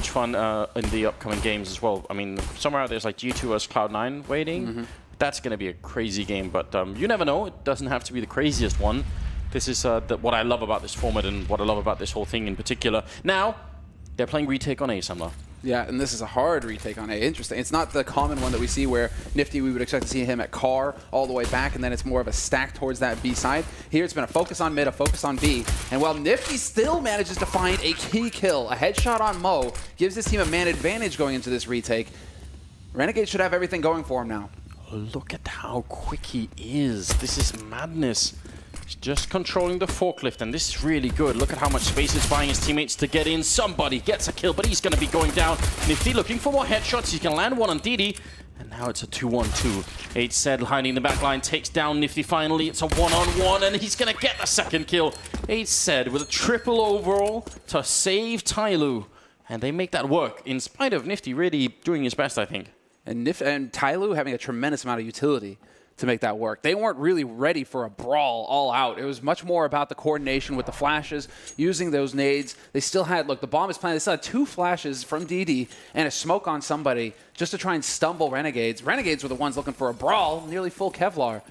much fun in the upcoming games as well. I mean, somewhere out there's like G2 vs Cloud9 waiting. That's going to be a crazy game, but you never know. It doesn't have to be the craziest one. This is what I love about this format and what I love about this whole thing in particular. Now, they're playing retake on A, Samla. Yeah, and this is a hard retake on A. Interesting. It's not the common one that we see where Nifty, we would expect to see him at car all the way back, and then it's more of a stack towards that B side. Here it's been a focus on mid, a focus on B. And while Nifty still manages to find a key kill, a headshot on Mo, gives his team a man advantage going into this retake, Renegades should have everything going for him now. Look at how quick he is. This is madness. He's just controlling the forklift, and this is really good. Look at how much space he's buying his teammates to get in. Somebody gets a kill, but he's going to be going down. Nifty looking for more headshots. He's going to land one on DD, and now it's a 2-1-2. HZ hiding in the back line, takes down Nifty finally. It's a 1-on-1, and he's going to get the second kill. HZ with a triple overall to save TyLoo, and they make that work, in spite of Nifty really doing his best, I think. And TyLoo having a tremendous amount of utility to make that work. They weren't really ready for a brawl all out. It was much more about the coordination with the flashes, using those nades. They still had, look, the bomb is planted. They still had 2 flashes from DD and a smoke on somebody just to try and stumble Renegades. Renegades were the ones looking for a brawl, nearly full Kevlar.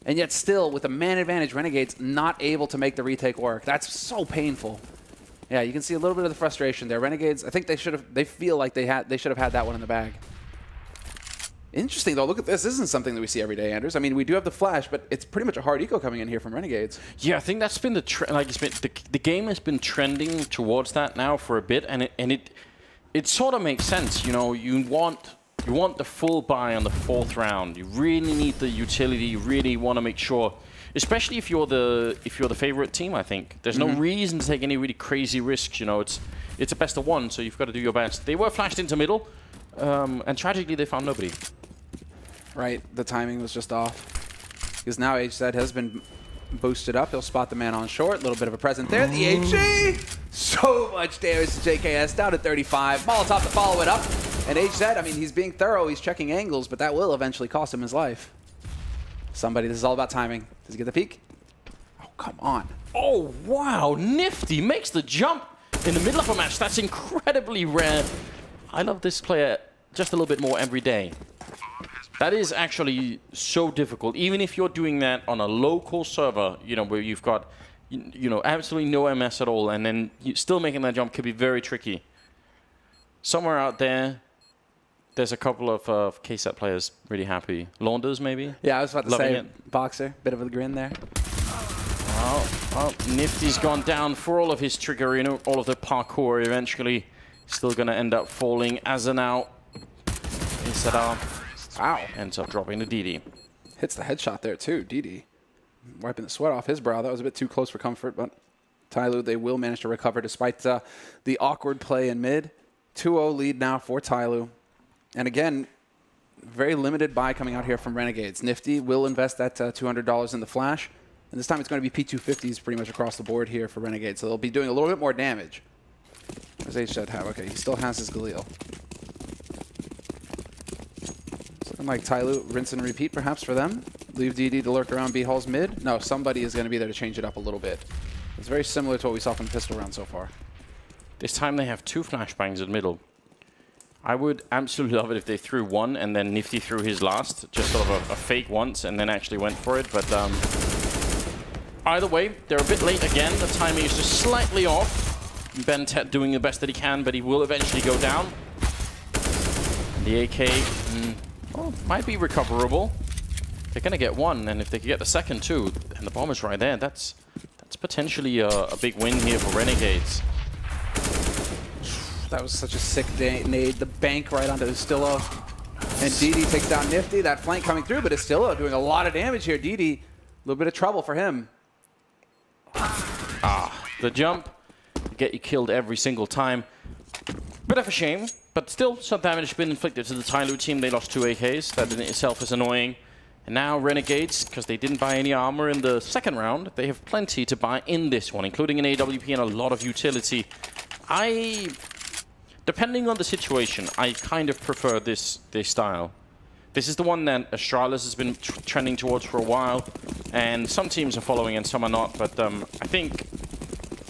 And yet still, with a man advantage, Renegades not able to make the retake work. That's so painful. Yeah, you can see a little bit of the frustration there. Renegades, I think they feel like they should have had that one in the bag. Interesting, though. Look at this. This isn't something that we see every day, Anders. I mean, we do have the flash, but it's pretty much a hard eco coming in here from Renegades. Yeah, I think that's been the trend. Like, it's been the game has been trending towards that now for a bit, and it sort of makes sense. You know, you want the full buy on the 4th round. You really need the utility. You really want to make sure, especially if you're the favorite team. I think there's no reason to take any really crazy risks. You know, it's a best of 1, so you've got to do your best. They were flashed into middle, and tragically they found nobody. Right, the timing was just off. Because now HZ has been boosted up. He'll spot the man on short. A little bit of a present there. The HG! So much damage to JKS, down to 35. Molotov to follow it up. And HZ, I mean, he's being thorough. He's checking angles, but that will eventually cost him his life. Somebody, this is all about timing. Does he get the peek? Oh, come on. Oh, wow. Nifty makes the jump in the middle of a match. That's incredibly rare. I love this player just a little bit more every day. That is actually so difficult, even if you're doing that on a local server, you know, where you've got, you know, absolutely no MS at all, and then still making that jump could be very tricky. Somewhere out there, there's a couple of KSET players really happy. Launders, maybe? Yeah, I was about to say, it. Boxer, bit of a grin there. Oh, Nifty's gone down for all of his trickery and all of the parkour. Eventually, still going to end up falling as an out. Instead of... Wow. Ends up dropping to DD. Hits the headshot there, too. DD wiping the sweat off his brow. That was a bit too close for comfort, but TyLoo, they will manage to recover despite the awkward play in mid. 2-0 lead now for TyLoo. And again, very limited buy coming out here from Renegades. Nifty will invest that $200 in the flash. And this time it's going to be P250s pretty much across the board here for Renegades. So they'll be doing a little bit more damage. As HZ have. Okay, he still has his Galil. Like TyLoo, rinse and repeat perhaps for them. Leave DD to lurk around B-Hall's mid. No, somebody is going to be there to change it up a little bit. It's very similar to what we saw from the pistol round so far. This time they have 2 flashbangs in middle. I would absolutely love it if they threw one and then Nifty threw his last. Just sort of a fake once and then actually went for it. But either way, they're a bit late again. The timing is just slightly off. Bentet doing the best that he can, but he will eventually go down. And the AK... well, might be recoverable. They're going to get one, and if they could get the second too, and the bomb is right there, that's potentially a big win here for Renegades. That was such a sick nade. The bank right onto Estillo. And DD takes down Nifty. That flank coming through, but Estillo doing a lot of damage here. DD, a little bit of trouble for him. The jump, get you killed every single time. Bit of a shame. But still, some damage has been inflicted to the TyLoo team. They lost 2 AKs. That in itself is annoying. And now Renegades, because they didn't buy any armor in the second round, they have plenty to buy in this one, including an AWP and a lot of utility. Depending on the situation, I kind of prefer this style. This is the one that Astralis has been trending towards for a while, and some teams are following and some are not. But I think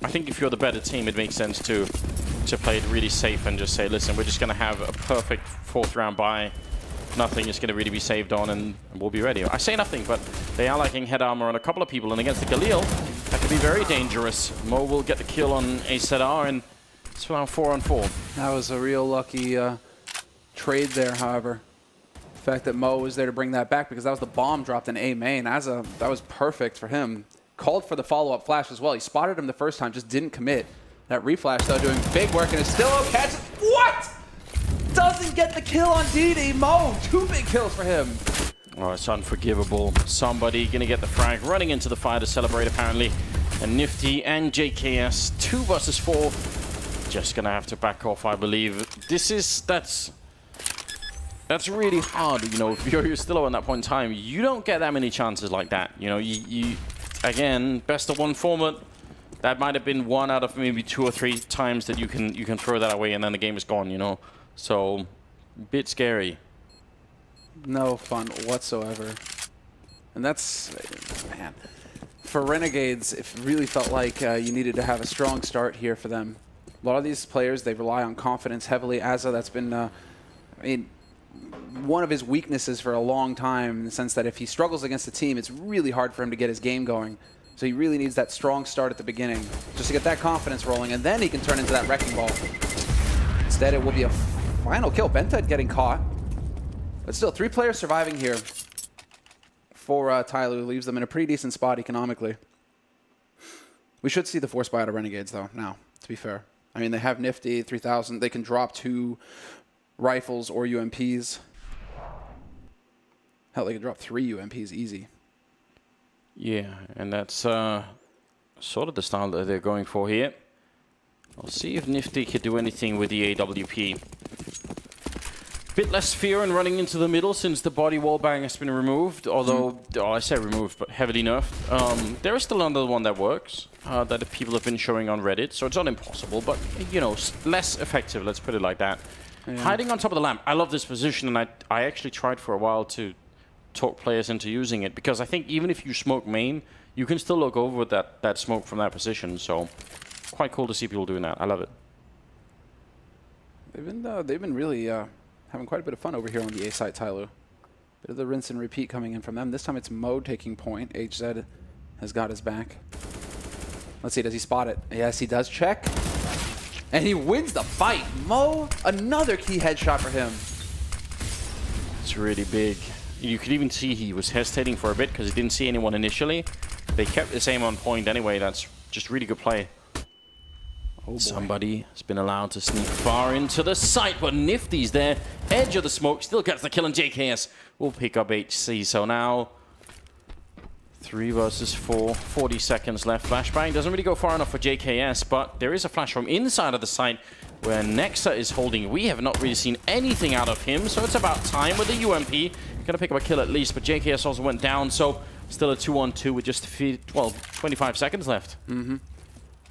if you're the better team, it makes sense to to play it really safe and just say, listen, we're just going to have a perfect 4th round bye. Nothing is going to really be saved on, and we'll be ready. I say nothing, but they are lacking head armor on a couple of people, and against the Galil, that could be very dangerous. Mo will get the kill on AZR, and it's now 4-on-4. That was a real lucky trade there, however. The fact that Mo was there to bring that back, because that was the bomb dropped in A main. That was perfect for him. Called for the follow-up flash as well. He spotted him the first time, just didn't commit. That reflash, though, doing big work, and it's still okay. What? Doesn't get the kill on DD. Mo, 2 big kills for him. Oh, it's unforgivable. Somebody gonna get the frag, running into the fire to celebrate, apparently. And Nifty and JKS, 2 versus 4. Just gonna have to back off, I believe. That's really hard, you know, if you're still at that point in time. You don't get that many chances like that. You know, you again, best of 1 format. That might have been 1 out of maybe 2 or 3 times that you can throw that away, and then the game is gone, you know. So, a bit scary. No fun whatsoever. And that's, man, for Renegades, it really felt like you needed to have a strong start here for them. A lot of these players, they rely on confidence heavily. Azza, that's been, I mean, one of his weaknesses for a long time, in the sense that if he struggles against a team, it's really hard for him to get his game going. So he really needs that strong start at the beginning, just to get that confidence rolling, and then he can turn into that wrecking ball. Instead, it will be a final kill. Bented getting caught. But still, 3 players surviving here for TyLoo. Leaves them in a pretty decent spot economically. We should see the force buy out of Renegades, though, now, to be fair. I mean, they have Nifty, 3,000. They can drop 2 rifles or UMPs. Hell, they can drop 3 UMPs easy. Yeah, and that's sort of the style that they're going for here. I'll see if Nifty could do anything with the AWP. Bit less fear in running into the middle since the body wall bang has been removed. Although, I say removed, but heavily nerfed. There is still another one that works, that people have been showing on Reddit. So it's not impossible, but, you know, less effective, let's put it like that. Yeah. Hiding on top of the lamp. I love this position, and I actually tried for a while to talk players into using it, because I think even if you smoke main, you can still look over with that smoke from that position. So quite cool to see people doing that. I love it. They've been really having quite a bit of fun over here on the A site, TyLoo. Bit of the rinse and repeat coming in from them. This time it's Mo taking point. HZ has got his back. Let's see, does he spot it? Yes, he does. Check. And he wins the fight. Mo, another key headshot for him. It's really big. You could even see he was hesitating for a bit because he didn't see anyone initially. They kept the same on point anyway. That's just really good play. Oh, somebody has been allowed to sneak far into the site, but Nifty's there. Edge of the smoke, still gets the kill, and JKS will pick up HC. So now 3 versus 4, 40 seconds left. Flashbang doesn't really go far enough for JKS, but there is a flash from inside of the site where Nexa is holding. We have not really seen anything out of him, so it's about time with the UMP. Gonna pick up a kill at least, but JKS also went down, so still a 2-on-2 with just 25 seconds left. And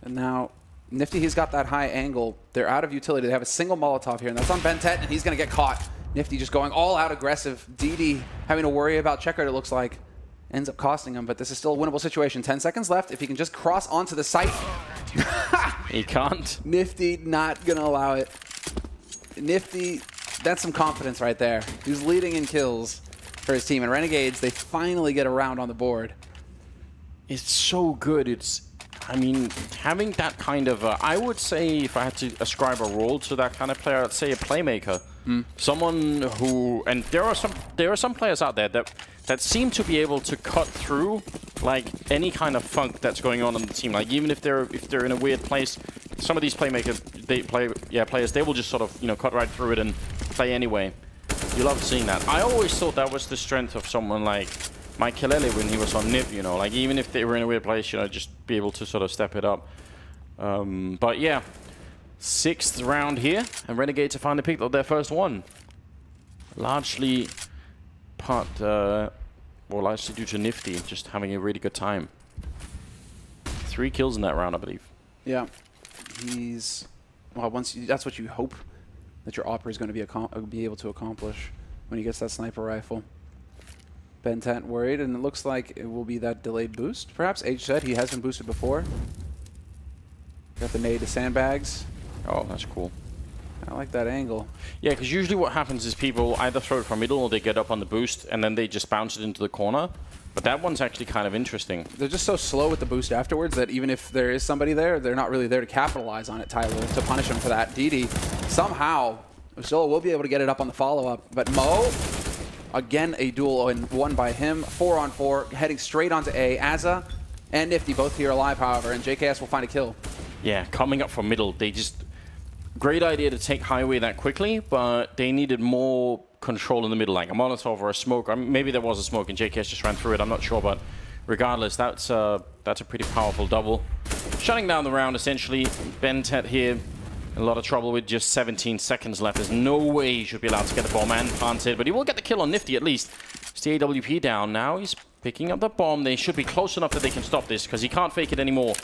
now Nifty, he's got that high angle. They're out of utility. They have a single Molotov here, and that's on Bentet, and he's gonna get caught. Nifty just going all out aggressive. DD having to worry about checkered, it looks like. Ends up costing him, but this is still a winnable situation. 10 seconds left. If he can just cross onto the site. He can't. Nifty not gonna allow it. Nifty, that's some confidence right there. He's leading in kills for his team. And Renegades, they finally get a round on the board. It's so good. I mean, having that kind of, I would say, if I had to ascribe a role to that kind of player, I'd say a playmaker. Someone who, and there are some players out there that seem to be able to cut through like any kind of funk that's going on the team. Like even if they're in a weird place, some of these players, they will just sort of, you know, cut right through it and play anyway. You love seeing that. I always thought that was the strength of someone like Mike Kelele when he was on NIP, you know, like even if they were in a weird place, you know, just be able to sort of step it up. But yeah, 6th round here, and Renegades have finally picked up their first one. Largely largely due to Nifty just having a really good time. 3 kills in that round, I believe. Yeah, well, that's what you hope that your Opera is going to be able to accomplish when he gets that sniper rifle. Bentant worried, and it looks like it will be that delayed boost. Perhaps H said he has been boosted before. Got the nade to sandbags. Oh, that's cool. I like that angle. Yeah, because usually what happens is people either throw it from middle or they get up on the boost and then they just bounce it into the corner. But that one's actually kind of interesting. They're just so slow with the boost afterwards that even if there is somebody there, they're not really there to capitalize on it, TyLoo, to punish him for that. DD, somehow, Zilla will be able to get it up on the follow-up. But Mo, again, a duel and won by him. 4-on-4, heading straight onto A. Azza and Nifty both here alive, however, and JKS will find a kill. Yeah, coming up from middle, they just... Great idea to take highway that quickly, but they needed more control in the middle, like a Molotov or a smoke. Or maybe there was a smoke and JKS just ran through it, I'm not sure, but regardless, that's a pretty powerful double. Shutting down the round, essentially. Bentet here, in a lot of trouble with just 17 seconds left. There's no way he should be allowed to get the bomb and plant it, but he will get the kill on Nifty at least. It's the AWP down. Now he's picking up the bomb. They should be close enough that they can stop this, because he can't fake it anymore.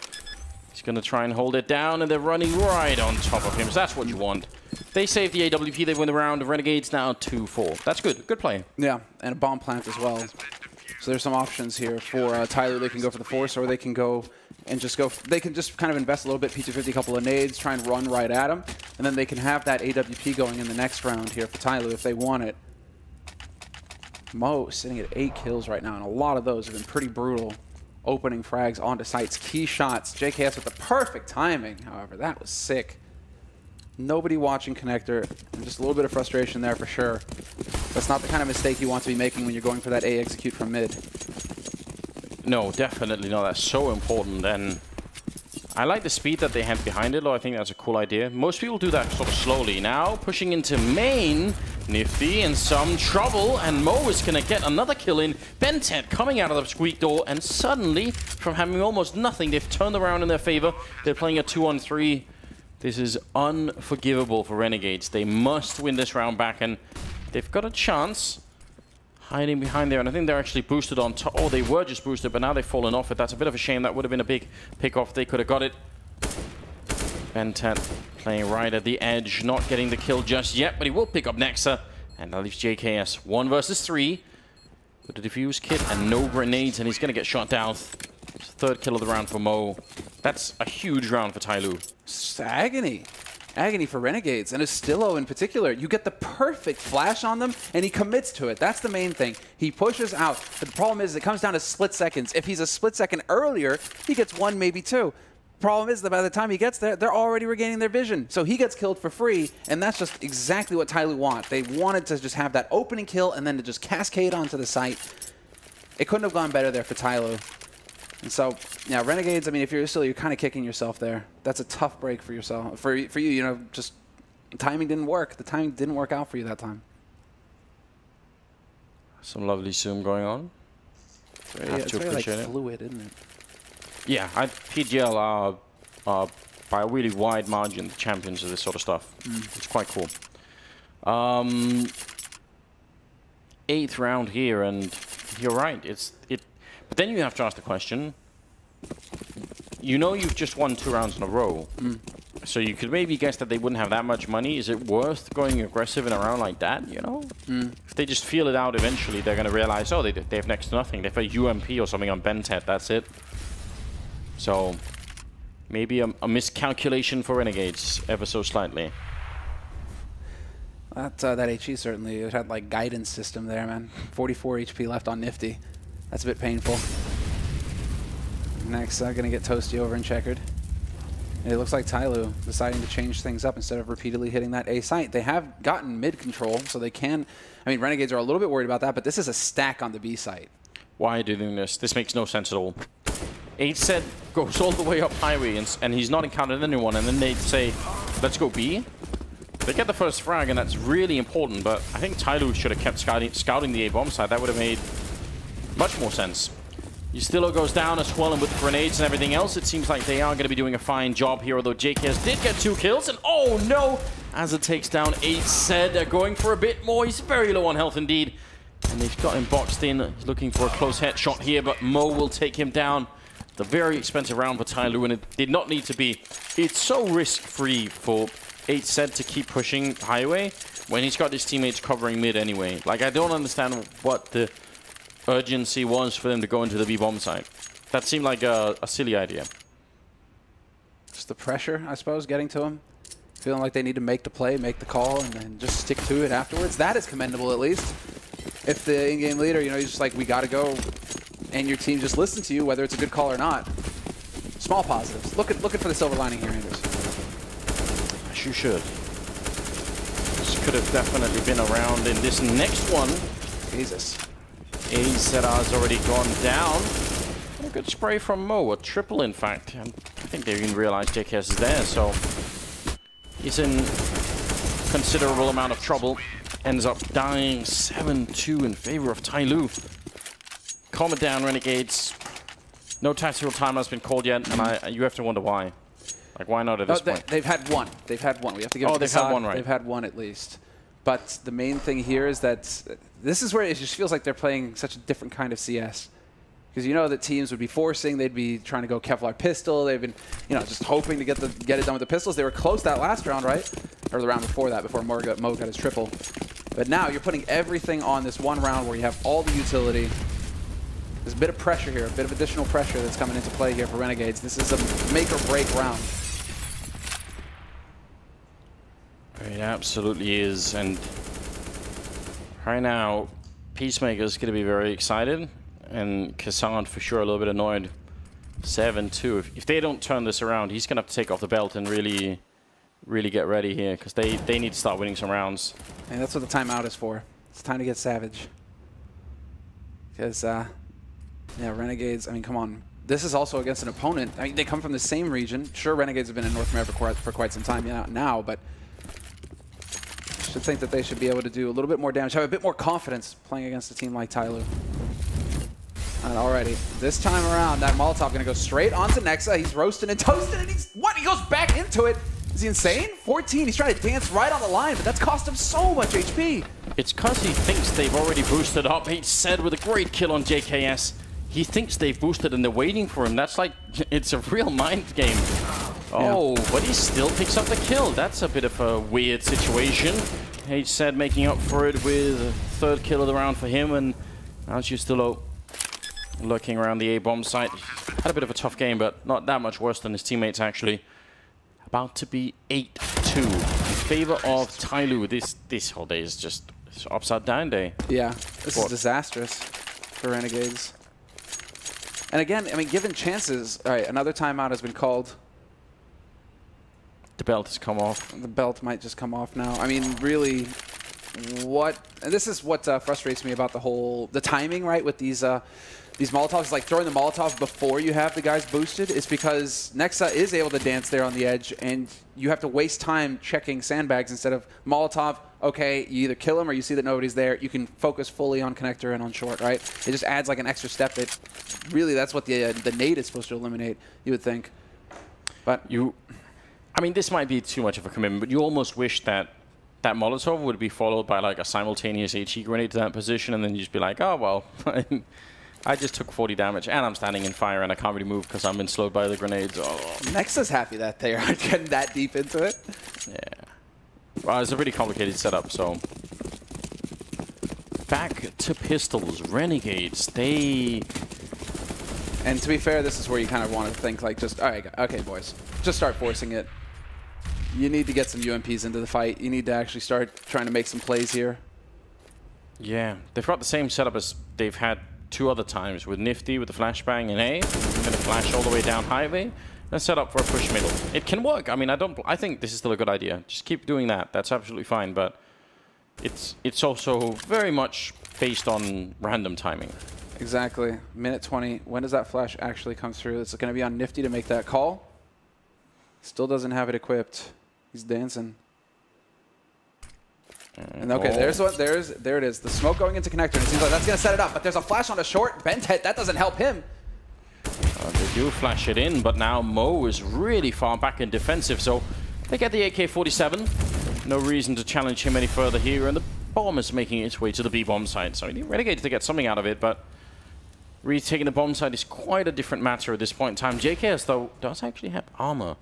He's going to try and hold it down, and they're running right on top of him, so that's what you want. They save the AWP, they win the round. The Renegades now 2-4. That's good. Good play. Yeah, and a bomb plant as well. So there's some options here for TyLoo. They can go for the force, or they can go and just go... They can just kind of invest a little bit, P250, a couple of nades, try and run right at him, and then they can have that AWP going in the next round here for TyLoo if they want it. Mo sitting at 8 kills right now, and a lot of those have been pretty brutal. Opening frags onto sites, key shots. JKS with the perfect timing, however. That was sick. Nobody watching connector. And just a little bit of frustration there for sure. That's not the kind of mistake you want to be making when you're going for that A execute from mid. No, definitely not. That's so important. And I like the speed that they had behind it, though. I think that's a cool idea. Most people do that sort of slowly. Now, pushing into main... Nifty in some trouble, and Mo is going to get another kill in. Bentet coming out of the squeak door, and suddenly, from having almost nothing, they've turned around in their favor. They're playing a 2-on-3. This is unforgivable for Renegades. They must win this round back, and they've got a chance hiding behind there, and I think they're actually boosted on top. Oh, they were just boosted, but now they've fallen off it. That's a bit of a shame. That would have been a big pick-off. They could have got it. Bentet playing right at the edge, not getting the kill just yet, but he will pick up Nexa, and that leaves JKS 1 versus 3 with a defuse kit and no grenades, and he's going to get shot down. Third kill of the round for Mo. That's a huge round for TyLoo. Agony. Agony for Renegades, and Estillo in particular. You get the perfect flash on them, and he commits to it. That's the main thing. He pushes out, but the problem is it comes down to split seconds. If he's a split second earlier, he gets 1, maybe 2. Problem is that by the time he gets there, they're already regaining their vision. So he gets killed for free, and that's just exactly what TyLoo want. They wanted to just have that opening kill and then to just cascade onto the site. It couldn't have gone better there for TyLoo. And so, yeah, Renegades, I mean, if you're still, you're kind of kicking yourself there. That's a tough break for yourself. For you, you know, just timing didn't work. The timing didn't work out for you that time. Some lovely zoom going on. It's very like fluid, isn't it? Yeah, PGL are by a really wide margin the champions of this sort of stuff. It's quite cool. 8th round here, and you're right. But then you have to ask the question. You know you've just won 2 rounds in a row, so you could maybe guess that they wouldn't have that much money. Is it worth going aggressive in a round like that? You know, if they just feel it out, eventually they're going to realize, oh, they have next to nothing. They have a UMP or something on Bentet. That's it. So, maybe a miscalculation for Renegades, ever so slightly. That HE certainly, it had like guidance system there, man. 44 HP left on Nifty. That's a bit painful. Next, gonna get Toasty over in checkered. And it looks like TyLoo deciding to change things up instead of repeatedly hitting that A site. They have gotten mid control, so they can. I mean, Renegades are a little bit worried about that, but this is a stack on the B site. Why are you doing this? This makes no sense at all. 8 said goes all the way up highway, and he's not encountered anyone, and then they say, let's go B. They get the first frag, and that's really important, but I think TyLoo should have kept scouting the A bomb side. That would have made much more sense. Estillo goes down as well, and with the grenades and everything else, it seems like they are going to be doing a fine job here, although JKS did get 2 kills, and oh no! As it takes down 8 said, they're going for a bit more. He's very low on health indeed, and they've got him boxed in. He's looking for a close headshot here, but Mo will take him down. The very expensive round for TyLoo, and it did not need to be. It's so risk-free for 8 said to keep pushing highway when he's got his teammates covering mid anyway. Like, I don't understand what the urgency was for them to go into the B-bomb site. That seemed like a silly idea. Just the pressure, I suppose, getting to him. feeling like they need to make the play, make the call, and then just stick to it afterwards. That is commendable, at least. If the in-game leader, you know, he's just like, we got to go, and your team just listen to you, whether it's a good call or not. Small positives. Looking for the silver lining here, Anders. As you should. This could have definitely been around in this next one. Jesus. AZR's already gone down. And a good spray from Mo, a triple in fact. And I think they even realized JKS is there, so he's in considerable amount of trouble. Ends up dying 7-2 in favor of TyLoo. Calm it down, Renegades. No tactical time has been called yet, and you have to wonder why. Like, why not at this point? They've had one. They've had one. We have to give it they've had one, right? They've had one at least. But the main thing here is that this is where it just feels like they're playing such a different kind of CS. Because you know that teams would be forcing, they'd be trying to go Kevlar pistol, they've been, you know, just hoping to get it done with the pistols. They were close that last round, right? Or the round before that, before Mo got his triple. But now you're putting everything on this one round where you have all the utility. There's a bit of pressure here, a bit of additional pressure that's coming into play here for Renegades. This is a make or break round. It absolutely is, and right now, Peacemaker's going to be very excited, and Kassan for sure a little bit annoyed. 7-2. If they don't turn this around, he's going to have to take off the belt and really get ready here, because they need to start winning some rounds. And that's what the timeout is for. It's time to get savage. Because, yeah, Renegades, I mean, come on. This is also against an opponent. I mean, they come from the same region. Sure, Renegades have been in North America for quite some time now, but I should think that they should be able to do a little bit more damage, have a bit more confidence playing against a team like TyLoo. And already, this time around, that Molotov going to go straight onto Nexa. He's roasting and toasting, and he goes back into it. Is he insane? 14, he's trying to dance right on the line, but that's cost him so much HP. It's because he thinks they've already boosted up. He said with a great kill on JKS, he thinks they've boosted and they're waiting for him. That's like, it's a real mind game. Oh, but he still picks up the kill. That's a bit of a weird situation. H said making up for it with a third kill of the round for him, and now TyLoo looking around the A-bomb site. Had a bit of a tough game, but not that much worse than his teammates actually. About to be 8-2 in favor of TyLoo. This whole day is just upside down day. Yeah, this is disastrous for Renegades. And again, I mean, given chances, all right, another timeout has been called. The belt has come off. The belt might just come off now. I mean, really, and this is what frustrates me about the timing, right, with these Molotovs, like throwing the Molotov before you have the guys boosted, is because Nexa is able to dance there on the edge, and you have to waste time checking sandbags instead of Molotov. Okay, you either kill him or you see that nobody's there. You can focus fully on connector and on short, right? It just adds like an extra step that really that's what the nade is supposed to eliminate, you would think. But I mean, this might be too much of a commitment, but you almost wish that that Molotov would be followed by like a simultaneous HE grenade to that position, and then you just be like, oh, well, I just took 40 damage, and I'm standing in fire, and I can't really move because I'm been slowed by the grenades. Oh. Nexa's happy that they aren't getting that deep into it. Yeah. Well, it's a really complicated setup, so. Back to pistols. Renegades, they... And to be fair, this is where you kind of want to think, like, just, all right, okay, boys, just start forcing it. You need to get some UMPs into the fight. You need to actually start trying to make some plays here. Yeah, they've got the same setup as they've had 2 other times with Nifty, with the flashbang in A, and a flash all the way down highway, and set up for a push middle. It can work. I mean, I think this is still a good idea. Just keep doing that. That's absolutely fine, but it's also very much based on random timing. Exactly. Minute 20. When does that flash actually come through? It's going to be on Nifty to make that call. Still doesn't have it equipped. He's dancing. And okay, there it is. The smoke going into connector. And it seems like that's going to set it up. But there's a flash on a short. Bentet, that doesn't help him. They do flash it in, but now Mo is really far back in defensive. So they get the AK-47. No reason to challenge him any further here. And the bomb is making its way to the B-bomb site. So he need Renegades to get something out of it, but retaking the bomb site is quite a different matter at this point in time. JKS, though, does actually have armor.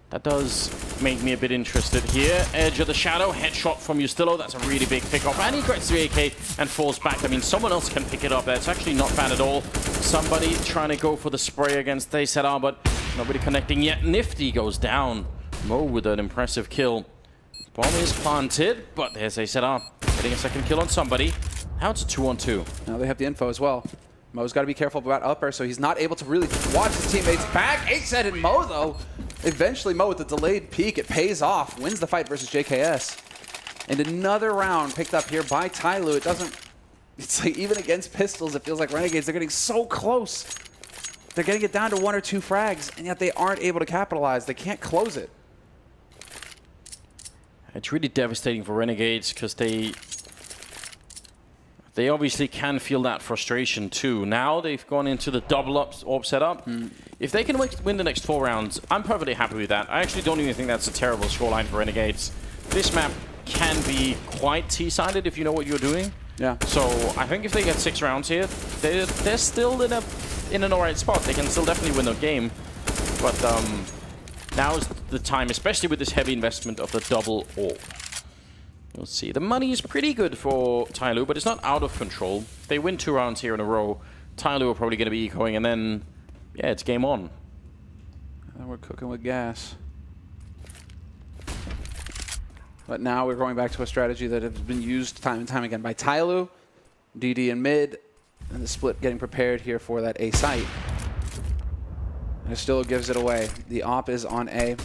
That does make me a bit interested here. Edge of the shadow, headshot from TyLoo. That's a really big pickup. And he gets the AK and falls back. I mean, someone else can pick it up there. It's actually not bad at all. Somebody trying to go for the spray against TyLoo, but nobody connecting yet. Nifty goes down. Mo with an impressive kill. Bomb is planted, but there's a ZR getting a second kill on somebody. Now it's a 2-on-2. Now they have the info as well. Mo's got to be careful about upper, so he's not able to really watch his teammates back. 8-set in Mo, though. Eventually, Mo with the delayed peek, it pays off. Wins the fight versus JKS. And another round picked up here by TyLoo. It doesn't... It's like even against pistols, it feels like Renegades, they're getting so close. They're getting it down to 1 or 2 frags, and yet they aren't able to capitalize. They can't close it. It's really devastating for Renegades because they obviously can feel that frustration too. Now they've gone into the double AWP setup. If they can win the next 4 rounds, I'm perfectly happy with that. I actually don't even think that's a terrible scoreline for Renegades. This map can be quite T-sided if you know what you're doing. Yeah. So I think if they get 6 rounds here, they're still in an alright spot. They can still definitely win the game. But now's the time, especially with this heavy investment of the double AWP. We'll see. The money is pretty good for TyLoo, but it's not out of control. If they win 2 rounds here in a row, TyLoo are probably going to be ecoing, and then, yeah, it's game on. And we're cooking with gas. But now we're going back to a strategy that has been used time and time again by TyLoo, DD in mid, and the split getting prepared here for that A site. And it still gives it away. The AWP is on A.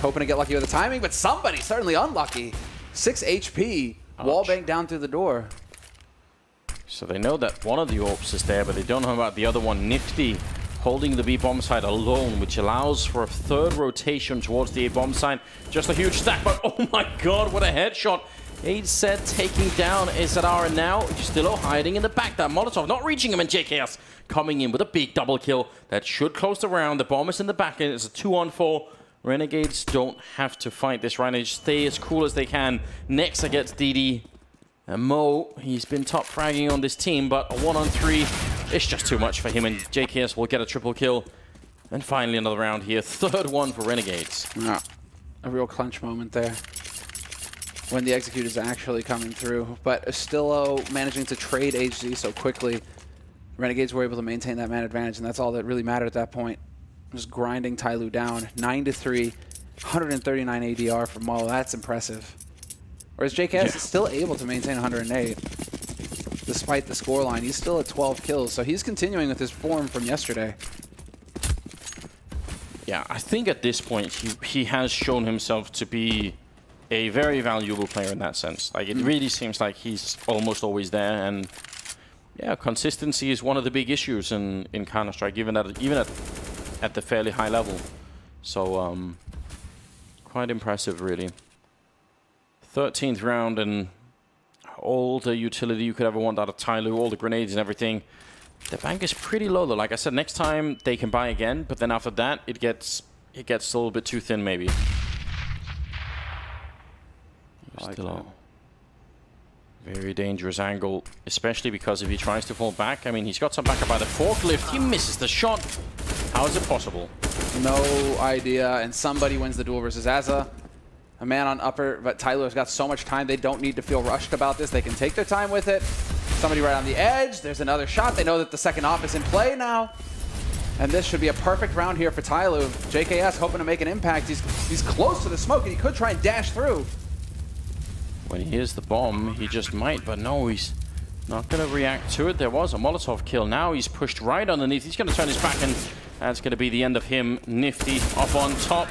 Hoping to get lucky with the timing, but somebody certainly unlucky. 6 HP, wallbang down through the door. So they know that one of the AWPs is there, but they don't know about the other one. Nifty holding the B-bomb side alone, which allows for a 3rd rotation towards the A-bomb side. Just a huge stack, but oh my god, what a headshot. 8-set taking down ZR, and now Justillo hiding in the back. That Molotov not reaching him, and JKS coming in with a big double kill. That should close the round. The bomb is in the back, and it's a 2-on-4. Renegades don't have to fight this round. They stay as cool as they can. Next against DD. And Mo, he's been top fragging on this team, but a 1-on-3, it's just too much for him, and JKS will get a triple kill. And finally another round here. 3rd one for Renegades. Yeah, a real clutch moment there when the execute is actually coming through. But Justillo managing to trade HZ so quickly. Renegades were able to maintain that man advantage, and that's all that really mattered at that point. Just grinding TyLoo down. 9-3, 139 ADR for Mo. That's impressive. Whereas JKS is still able to maintain 108. Despite the scoreline, he's still at 12 kills. So he's continuing with his form from yesterday. Yeah, I think at this point, he has shown himself to be a very valuable player in that sense. Like, it really seems like he's almost always there. And yeah, consistency is one of the big issues in Counter-Strike, even at the fairly high level. So, quite impressive, really. 13th round, and all the utility you could ever want out of TyLoo, all the grenades and everything. The bank is pretty low, though. Like I said, next time they can buy again, but then after that, it gets a little bit too thin, maybe. Still low. Very dangerous angle, especially because if he tries to fall back, I mean, he's got some backup by the forklift. He misses the shot. How is it possible? No idea, and somebody wins the duel versus Azza. A man on upper, but TyLoo has got so much time, they don't need to feel rushed about this. They can take their time with it. Somebody right on the edge. There's another shot. They know that the second AWP is in play now. And this should be a perfect round here for TyLoo. JKS hoping to make an impact. He's close to the smoke, and he could try and dash through. When he hears the bomb, he just might, but no, he's not going to react to it. There was a Molotov kill. Now he's pushed right underneath. He's going to turn his back, and that's going to be the end of him. Nifty up on top.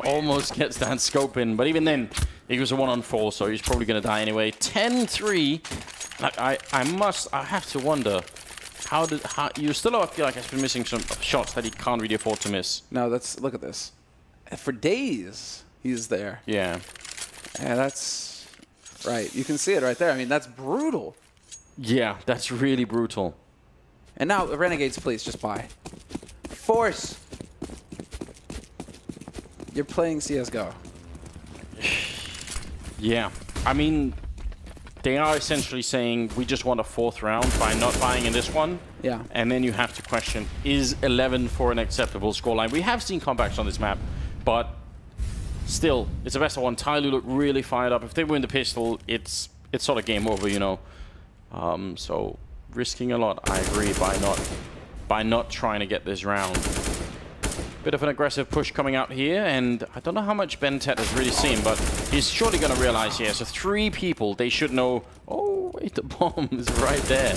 Almost gets that scope in, but even then, he was a 1-on-4, so he's probably going to die anyway. 10-3. Like, I have to wonder, how you still, I feel like has been missing some shots that he can't really afford to miss. No, look at this. For days, he's there. Yeah. Yeah, that's right. You can see it right there. I mean, that's brutal. Yeah, that's really brutal. And now, the Renegades, please, just buy. Force. You're playing CSGO. Yeah. I mean, they are essentially saying we just want a 4th round by not buying in this one. Yeah. And then you have to question, is 11-4 an acceptable scoreline? We have seen comebacks on this map, but still, it's a best of 1. TyLoo look really fired up. If they win the pistol, it's sort of game over, you know. So risking a lot, I agree, by not trying to get this round. Bit of an aggressive push coming out here, and I don't know how much Bentet has really seen, but he's surely going to realize here. So 3 people, they should know, oh, wait, the bomb is right there.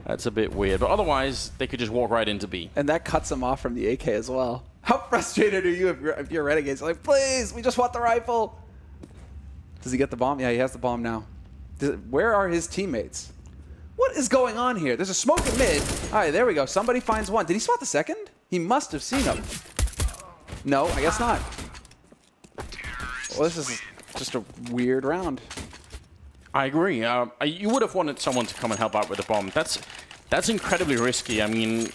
That's a bit weird, but otherwise, they could just walk right into B. And that cuts him off from the AK as well. How frustrated are you if you're Renegades? Like, please, we just want the rifle. Does he get the bomb? Yeah, he has the bomb now. Where are his teammates? What is going on here? There's a smoke in mid. All right, there we go. Somebody finds one. Did he spot the second? He must have seen him. No, I guess not. Well, this is just a weird round. I agree. You would have wanted someone to come and help out with the bomb. That's incredibly risky. I mean,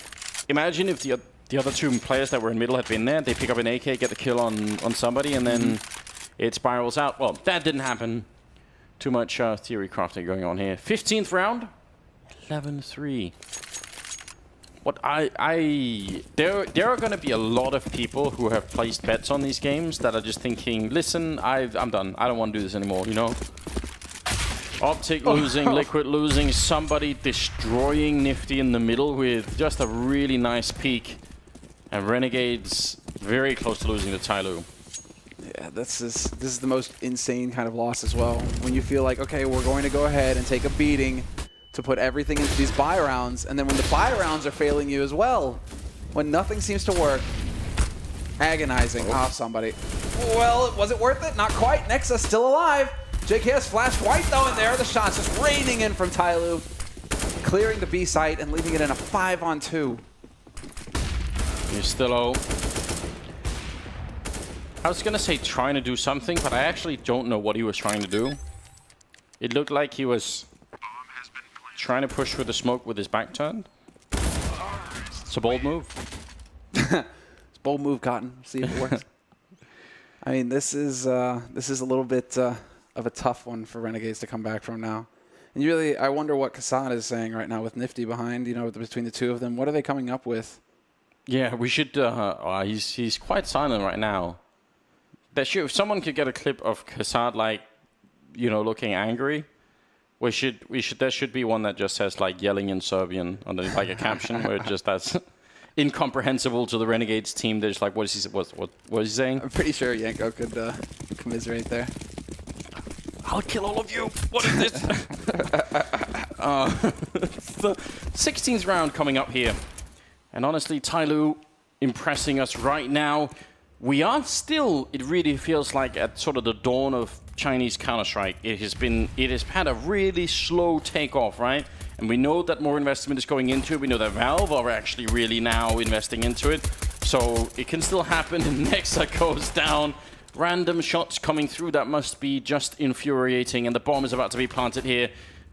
imagine if the other 2 players that were in middle had been there. They pick up an AK, get the kill on somebody, and then it spirals out. Well, that didn't happen. Too much theory crafting going on here. 15th round, 11-3. What there are going to be a lot of people who have placed bets on these games that are just thinking, listen, I'm done. I don't want to do this anymore, you know? Optic losing, Liquid losing, somebody destroying Nifty in the middle with just a really nice peek. And Renegades very close to losing to TyLoo. Yeah, this is the most insane kind of loss as well. When you feel like, okay, we're going to go ahead and take a beating to put everything into these buy rounds, and then when the buy rounds are failing you as well, when nothing seems to work, agonizing. Oh, somebody. Well, was it worth it? Not quite. Nexus still alive. JKS flashed white though, and there are the shots just raining in from TyLoo, clearing the B site and leaving it in a 5-on-2. He's still low. I was gonna say trying to do something, but I actually don't know what he was trying to do. It looked like he was trying to push with the smoke with his back turned. It's a bold move. It's a bold move, Cotton. See if it works. I mean, this is a little bit of a tough one for Renegades to come back from now. And really, I wonder what Kassan is saying right now with Nifty behind. You know, between the 2 of them, what are they coming up with? Yeah, we should. He's quite silent right now. If someone could get a clip of Kassan, like, you know, looking angry. There should be one that just says like yelling in Serbian underneath like a caption where that's incomprehensible to the Renegades team. They're just like, what is he saying? I'm pretty sure Yanko could commiserate there. I'll kill all of you. What is this? It's the 16th round coming up here, and honestly, TyLoo impressing us right now. We are still. It really feels like at sort of the dawn of Chinese Counter-Strike. It has had a really slow takeoff, right? And we know that more investment is going into it. We know that Valve are actually really now investing into it. So it can still happen. And Nexa goes down. Random shots coming through. That must be just infuriating. And the bomb is about to be planted here.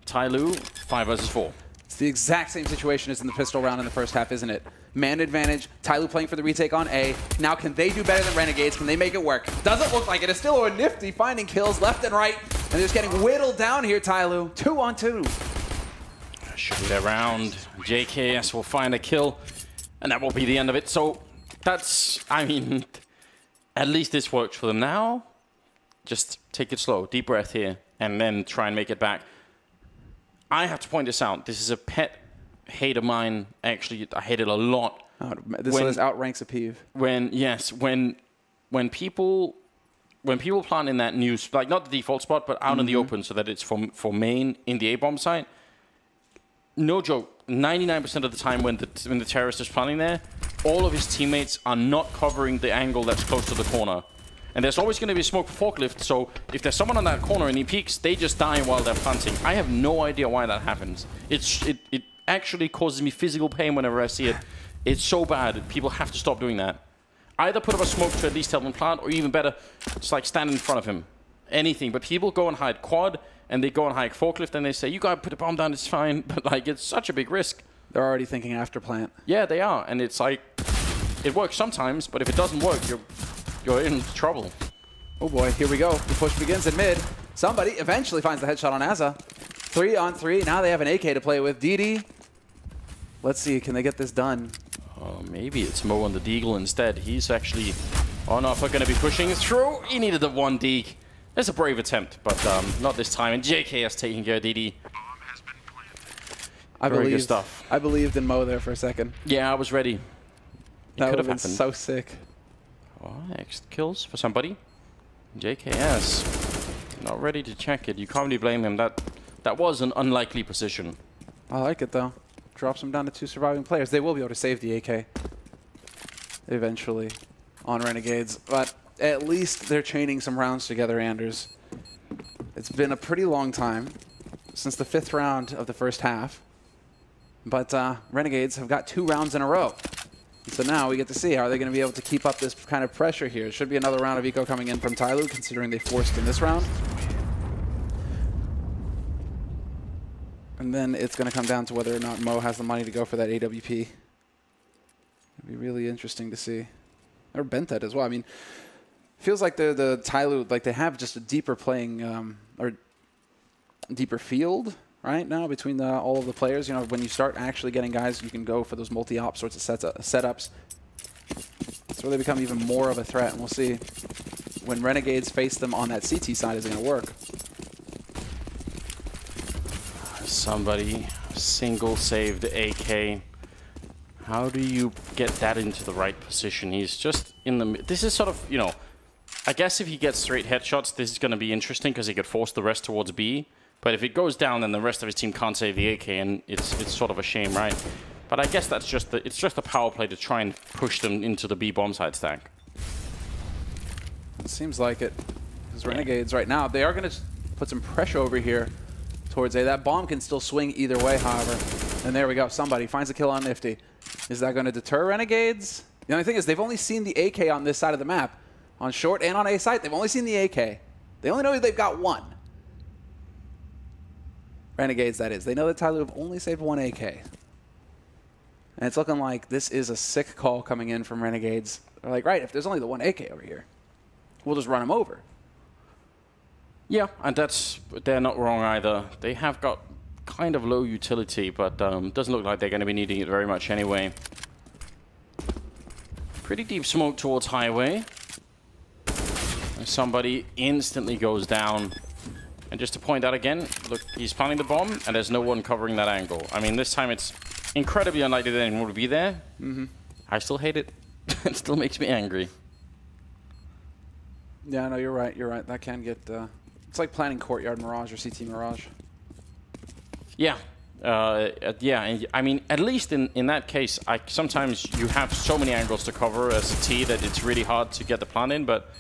TyLoo, 5 versus 4. It's the exact same situation as in the pistol round in the first half, isn't it? Man advantage, TyLoo playing for the retake on A. Now can they do better than Renegades? Can they make it work? Doesn't look like it. It's still a Nifty finding kills left and right. And they're just getting whittled down here, TyLoo. 2-on-2. Should be their round. JKS will find a kill. And that will be the end of it. So that's, I mean, at least this works for them now. Just take it slow. Deep breath here. And then try and make it back. I have to point this out. This is a pet hate of mine. Actually, I hate it a lot. Oh, this outranks a peeve. When people plant in that new, like not the default spot, but out in the open, so that it's for main in the A-bomb site. No joke. 99% of the time when the terrorist is planting there, all of his teammates are not covering the angle that's close to the corner. And there's always going to be smoke for forklift, so if there's someone on that corner and he peeks, they just die while they're planting. I have no idea why that happens. It actually causes me physical pain whenever I see it. It's so bad. People have to stop doing that. Either put up a smoke to at least help him plant, or even better, just like stand in front of him. Anything. But people go and hide quad, and they go and hide forklift, and they say, you gotta put a bomb down, it's fine. But like, it's such a big risk. They're already thinking after plant. Yeah, they are. And it's like, it works sometimes, but if it doesn't work, you're in trouble. Oh boy, here we go. The push begins in mid. Somebody eventually finds the headshot on Azza. 3-on-3. Now they have an AK to play with. DD. Let's see, can they get this done? Maybe it's Mo on the Deagle instead. He's actually on offer, going to be pushing through. He needed the 1 Deagle. It's a brave attempt, but not this time. And JKS taking care of DD. Very good stuff. I believed in Mo there for a second. Yeah, I was ready. That could would have have been happened. so sick. Oh, extra kills for somebody. JKS not ready to check it. You can't really blame him. That was an unlikely position. I like it though. Drops them down to 2 surviving players. They will be able to save the AK eventually on Renegades, but at least they're chaining some rounds together, Anders. It's been a pretty long time since the 5th round of the first half, but Renegades have got 2 rounds in a row. So now we get to see, how are they going to be able to keep up this kind of pressure here? It should be another round of eco coming in from TyLoo, considering they forced in this round. And then it's going to come down to whether or not Mo has the money to go for that AWP. It'll be really interesting to see. Or Bentet as well. I mean, feels like the TyLoo, like they have just a deeper playing, or deeper field right now between all of the players. You know, when you start actually getting guys, you can go for those multi-op sorts of setups. That's where they become even more of a threat. And we'll see when Renegades face them on that CT side, is it going to work? Somebody single saved AK. How do you get that into the right position? He's just in the... This is sort of, you know... I guess if he gets straight headshots, this is going to be interesting because he could force the rest towards B. But if it goes down, then the rest of his team can't save the AK, and it's sort of a shame, right? But I guess that's just it's just a power play to try and push them into the B bomb side stack. It seems like it. Because Renegades right now, they are going to put some pressure over here towards A. That bomb can still swing either way, however. And there we go. Somebody finds a kill on Nifty. Is that going to deter Renegades? The only thing is they've only seen the AK on this side of the map. On short and on A side, they've only seen the AK. They only know they've got 1. Renegades, that is. They know that TyLoo have only saved 1 AK. And it's looking like this is a sick call coming in from Renegades. They're like, right, if there's only the 1 AK over here, we'll just run them over. Yeah, and they're not wrong either. They have got kind of low utility, but doesn't look like they're going to be needing it very much anyway. Pretty deep smoke towards highway. Somebody instantly goes down. And just to point out again, look, he's planting the bomb, and there's no one covering that angle. I mean, this time it's incredibly unlikely that anyone would be there. I still hate it. It still makes me angry. Yeah, no, you're right. You're right. That can get... it's like planning Courtyard Mirage or CT Mirage. Yeah. Yeah, and I mean, at least in that case, sometimes you have so many angles to cover as a T that it's really hard to get the plan in, but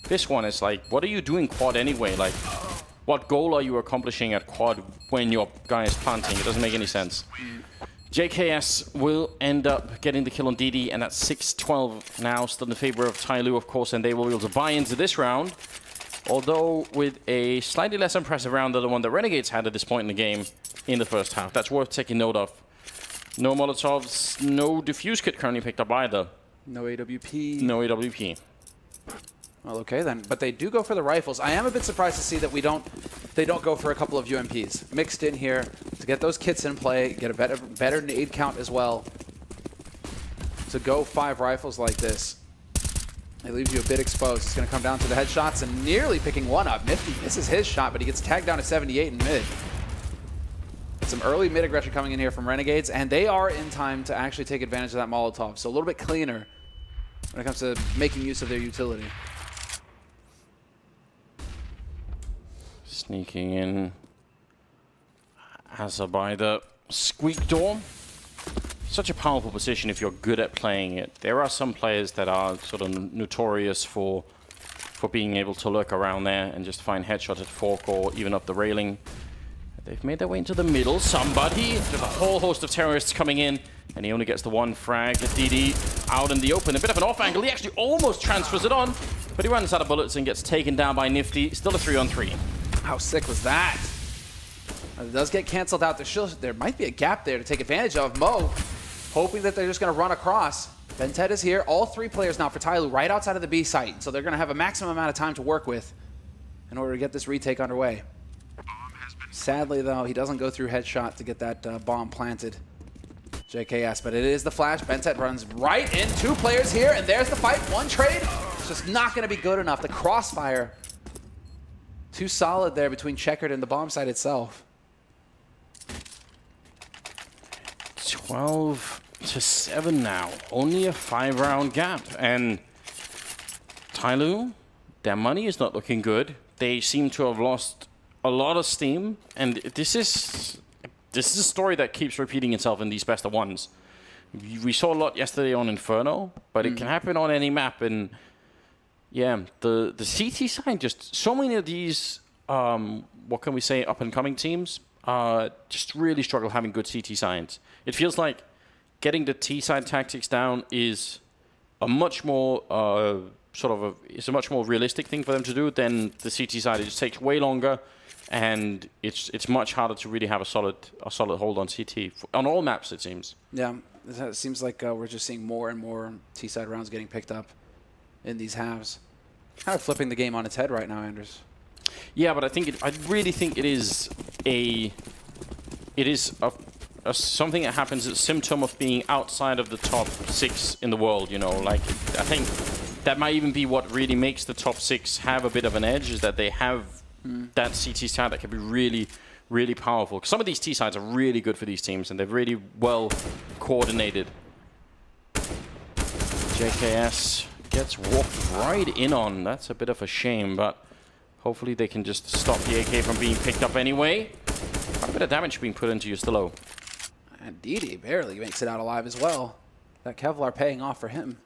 this one is like, what are you doing quad anyway? Like, what goal are you accomplishing at quad when your guy is planting? It doesn't make any sense. JKS will end up getting the kill on DD, and that's 6-12 now, still in favor of TyLoo, of course, and they will be able to buy into this round. Although with a slightly less impressive round than the one that Renegades had at this point in the game in the first half. That's worth taking note of. No Molotovs, no Diffuse Kit currently picked up either. No AWP. No AWP. Well, okay then. But they do go for the rifles. I am a bit surprised to see that they don't go for a couple of UMPs mixed in here to get those kits in play, get a better nade count as well. To go 5 rifles like this, it leaves you a bit exposed. It's going to come down to the headshots and nearly picking one up. Nifty misses his shot, but he gets tagged down to 78 in mid. Some early mid aggression coming in here from Renegades, and they are in time to actually take advantage of that Molotov. So a little bit cleaner when it comes to making use of their utility. Sneaking in Asa by the squeak door. Such a powerful position if you're good at playing it. There are some players that are sort of notorious for being able to lurk around there and just find headshots at fork or even up the railing. They've made their way into the middle. Somebody, there's a whole host of terrorists coming in, and he only gets the 1 frag. DD out in the open, a bit of an off angle. He actually almost transfers it on, but he runs out of bullets and gets taken down by Nifty. Still a 3-on-3. How sick was that? It does get canceled out. There might be a gap there to take advantage of. Mo hoping that they're just going to run across. Bentet is here. All 3 players now for TyLoo right outside of the B site. So they're going to have a maximum amount of time to work with in order to get this retake underway. Sadly, though, he doesn't go through headshot to get that bomb planted. JKS, but it is the flash. Bentet runs right in. 2 players here, and there's the fight. 1 trade. It's just not going to be good enough. The crossfire, too solid there between Checkered and the bomb site itself. 12 to 7 now. Only a 5-round gap. And TyLoo, their money is not looking good. They seem to have lost a lot of steam. And this is a story that keeps repeating itself in these best of ones. We saw a lot yesterday on Inferno, but it can happen on any map. And yeah, the CT side, just so many of these, what can we say, up-and-coming teams just really struggle having good CT sides. It feels like getting the T side tactics down is a much more it's a much more realistic thing for them to do than the CT side. It just takes way longer, and it's much harder to really have a solid hold on CT on all maps, it seems. Yeah, it seems like we're just seeing more and more T side rounds getting picked up in these halves. Kind of flipping the game on its head right now, Anders. Yeah, but I really think it is something that happens, a symptom of being outside of the top 6 in the world, you know. Like, I think that might even be what really makes the top 6 have a bit of an edge, is that they have that CT side that can be really, really powerful. 'Cause some of these T sides are really good for these teams, and they're really well coordinated. JKS gets walked right in on. That's a bit of a shame, but hopefully they can just stop the AK from being picked up anyway. Quite a bit of damage being put into TyLoo. And DD barely makes it out alive as well. That Kevlar paying off for him.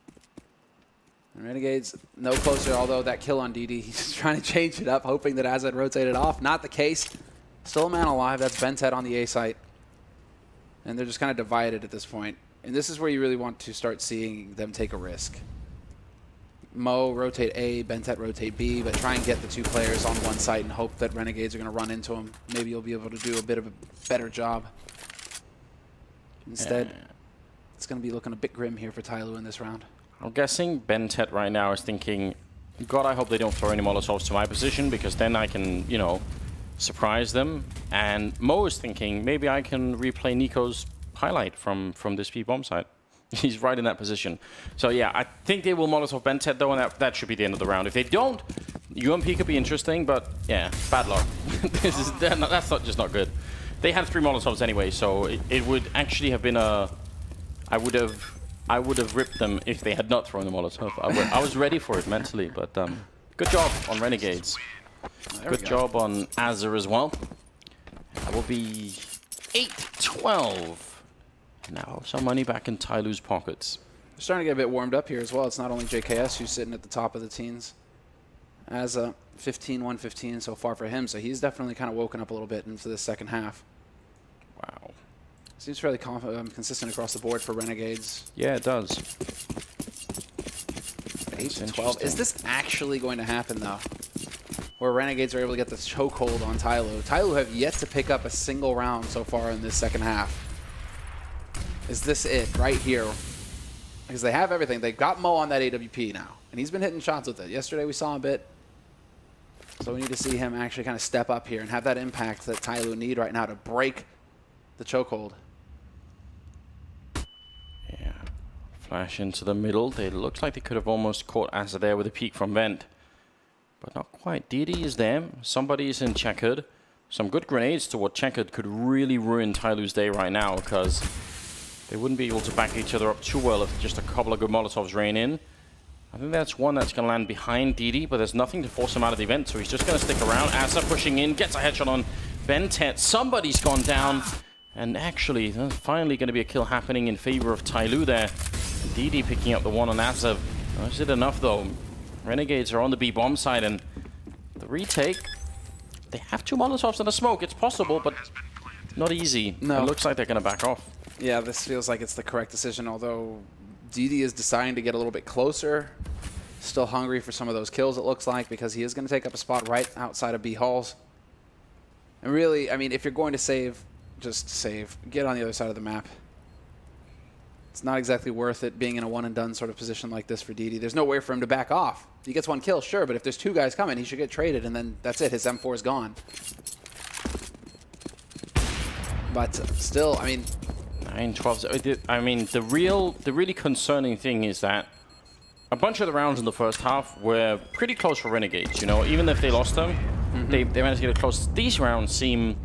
And Renegades no closer, although that kill on DD, he's trying to change it up, hoping that Azad rotated off. Not the case. Still a man alive. That's Bentet on the A site. And they're just kind of divided at this point. And this is where you really want to start seeing them take a risk. Mo rotate A, Bentet rotate B, but try and get the 2 players on one site and hope that Renegades are going to run into them. Maybe you'll be able to do a bit of a better job. Instead, it's going to be looking a bit grim here for TyLoo in this round. I'm guessing Bentet right now is thinking, God, I hope they don't throw any Molotovs to my position, because then I can, you know, surprise them. And Mo is thinking, maybe I can replay Nico's highlight from this B-bomb site. He's right in that position. So yeah, I think they will Molotov Bentet though, and that should be the end of the round. If they don't, UMP could be interesting, but yeah, bad luck. That's just not good. They had 3 Molotovs anyway, so it would actually have been a... I would have ripped them if they had not thrown the Molotov. I was ready for it mentally, but good job on Renegades. Good job on Azar as well. That will be 8-12. Now some money back in TyLoo's pockets. They're starting to get a bit warmed up here as well. It's not only JKS who's sitting at the top of the teens. As a 15-115 so far for him, so he's definitely kind of woken up a little bit into the second half. Wow. Seems fairly consistent across the board for Renegades. Yeah, it does. 8-12. Is this actually going to happen, though? Where Renegades are able to get this chokehold on TyLoo. TyLoo have yet to pick up a single round so far in this second half. Is this it right here? Because they have everything. They've got Mo on that AWP now, and he's been hitting shots with it. Yesterday we saw a bit. So we need to see him actually kind of step up here and have that impact that TyLoo need right now to break the chokehold. Yeah. Flash into the middle. They looks like they could have almost caught Azar there with a peek from vent. But not quite. DD is there. Somebody is in checkered. Some good grenades to what checkered could really ruin TyLoo's day right now, because they wouldn't be able to back each other up too well if just a couple of good Molotovs rain in. I think that's one that's going to land behind DD, but there's nothing to force him out of the event, so he's just going to stick around. Azar pushing in, gets a headshot on Bentet. Somebody's gone down, and actually, there's finally going to be a kill happening in favor of TyLoo there. DD picking up the one on Azar. Is it enough, though? Renegades are on the B-bomb side, and the retake, they have 2 Molotovs and a smoke. It's possible, but not easy. No. It looks like they're going to back off. Yeah, this feels like it's the correct decision, although DD is deciding to get a little bit closer. Still hungry for some of those kills, it looks like, because he is going to take up a spot right outside of B halls. And really, I mean, if you're going to save, just save. Get on the other side of the map. It's not exactly worth it being in a one-and-done sort of position like this for DD. There's no way for him to back off. He gets 1 kill, sure, but if there's 2 guys coming, he should get traded, and then that's it. His M4 is gone. But still, I mean... 9-12. I mean, the really concerning thing is that a bunch of the rounds in the first half were pretty close for Renegades, you know? Even if they lost them, they managed to get it close. These rounds seem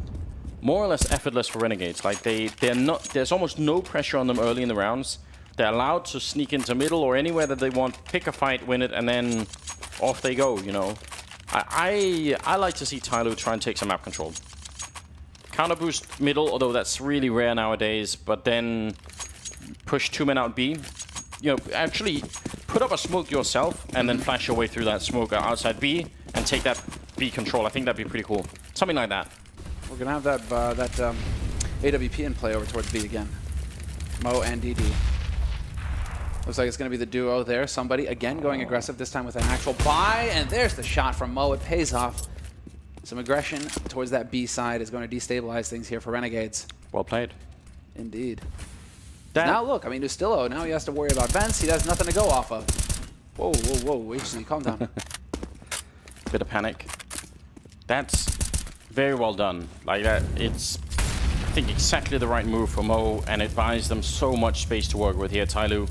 more or less effortless for Renegades. Like they're not. There's almost no pressure on them early in the rounds. They're allowed to sneak into middle or anywhere that they want, pick a fight, win it, and then off they go. You know, I like to see TyLoo try and take some map control. Counter boost middle, although that's really rare nowadays. But then push 2 men out B. You know, actually put up a smoke yourself and then flash your way through that smoke outside B and take that B control. I think that'd be pretty cool. Something like that. We're gonna have that AWP in play over towards B again. Mo and DD. Looks like it's gonna be the duo there. Somebody again going aggressive, this time with an actual buy, and there's the shot from Mo. It pays off. Some aggression towards that B side is going to destabilize things here for Renegades. Well played. Indeed. Now look, I mean, Ustillo, now he has to worry about vents. He has nothing to go off of. Whoa, whoa, whoa, HC, calm down. Bit of panic. That's very well done. Like that, it's, I think, exactly the right move for Mo, and it buys them so much space to work with here, TyLoo.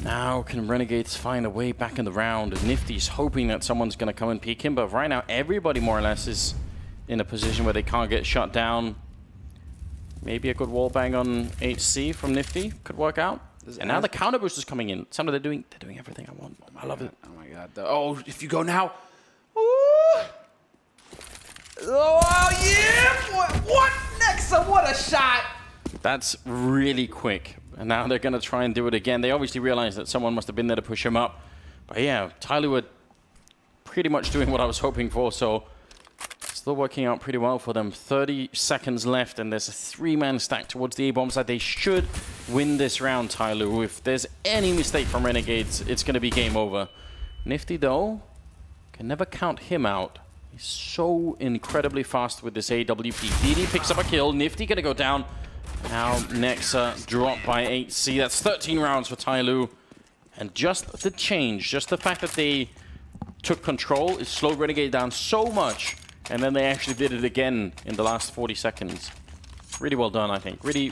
Now, can Renegades find a way back in the round? Nifty's hoping that someone's going to come and peek him, but right now, everybody more or less is in a position where they can't get shut down. Maybe a good wall bang on HC from Nifty could work out. And now the counter boost is coming in. They're doing everything I want. I love it. Oh my god. Oh, if you go now. Ooh. Oh yeah! What? Nexa, what a shot! That's really quick. And now they're going to try and do it again. They obviously realize that someone must have been there to push him up. But yeah, TyLoo were pretty much doing what I was hoping for, so still working out pretty well for them. 30 seconds left, and there's a 3-man stack towards the A-bomb side. They should win this round, TyLoo. If there's any mistake from Renegades, it's going to be game over. Nifty, though, can never count him out. He's so incredibly fast with this AWP. DD picks up a kill. Nifty going to go down. Now Nexa dropped by 8C. That's 13 rounds for TyLoo. And just the change, just the fact that they took control, it slowed Renegade down so much. And then they actually did it again in the last 40 seconds. Really well done, I think. Really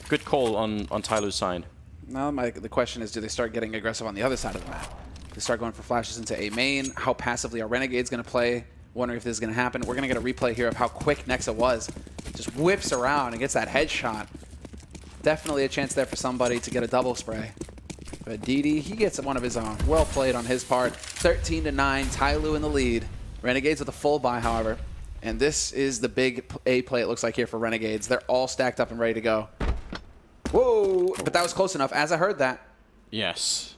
good call on TyLoo's side. Now the question is, do they start getting aggressive on the other side of the map? Do they start going for flashes into A main? How passively are Renegades going to play? Wondering if this is going to happen. We're going to get a replay here of how quick Nexa was. Just whips around and gets that headshot. Definitely a chance there for somebody to get a double spray. But DD, he gets one of his own. Well played on his part. 13-9, TyLoo in the lead. Renegades with a full buy, however. And this is the big A play, it looks like, here for Renegades. They're all stacked up and ready to go. Whoa! But that was close enough, as I heard that. Yes.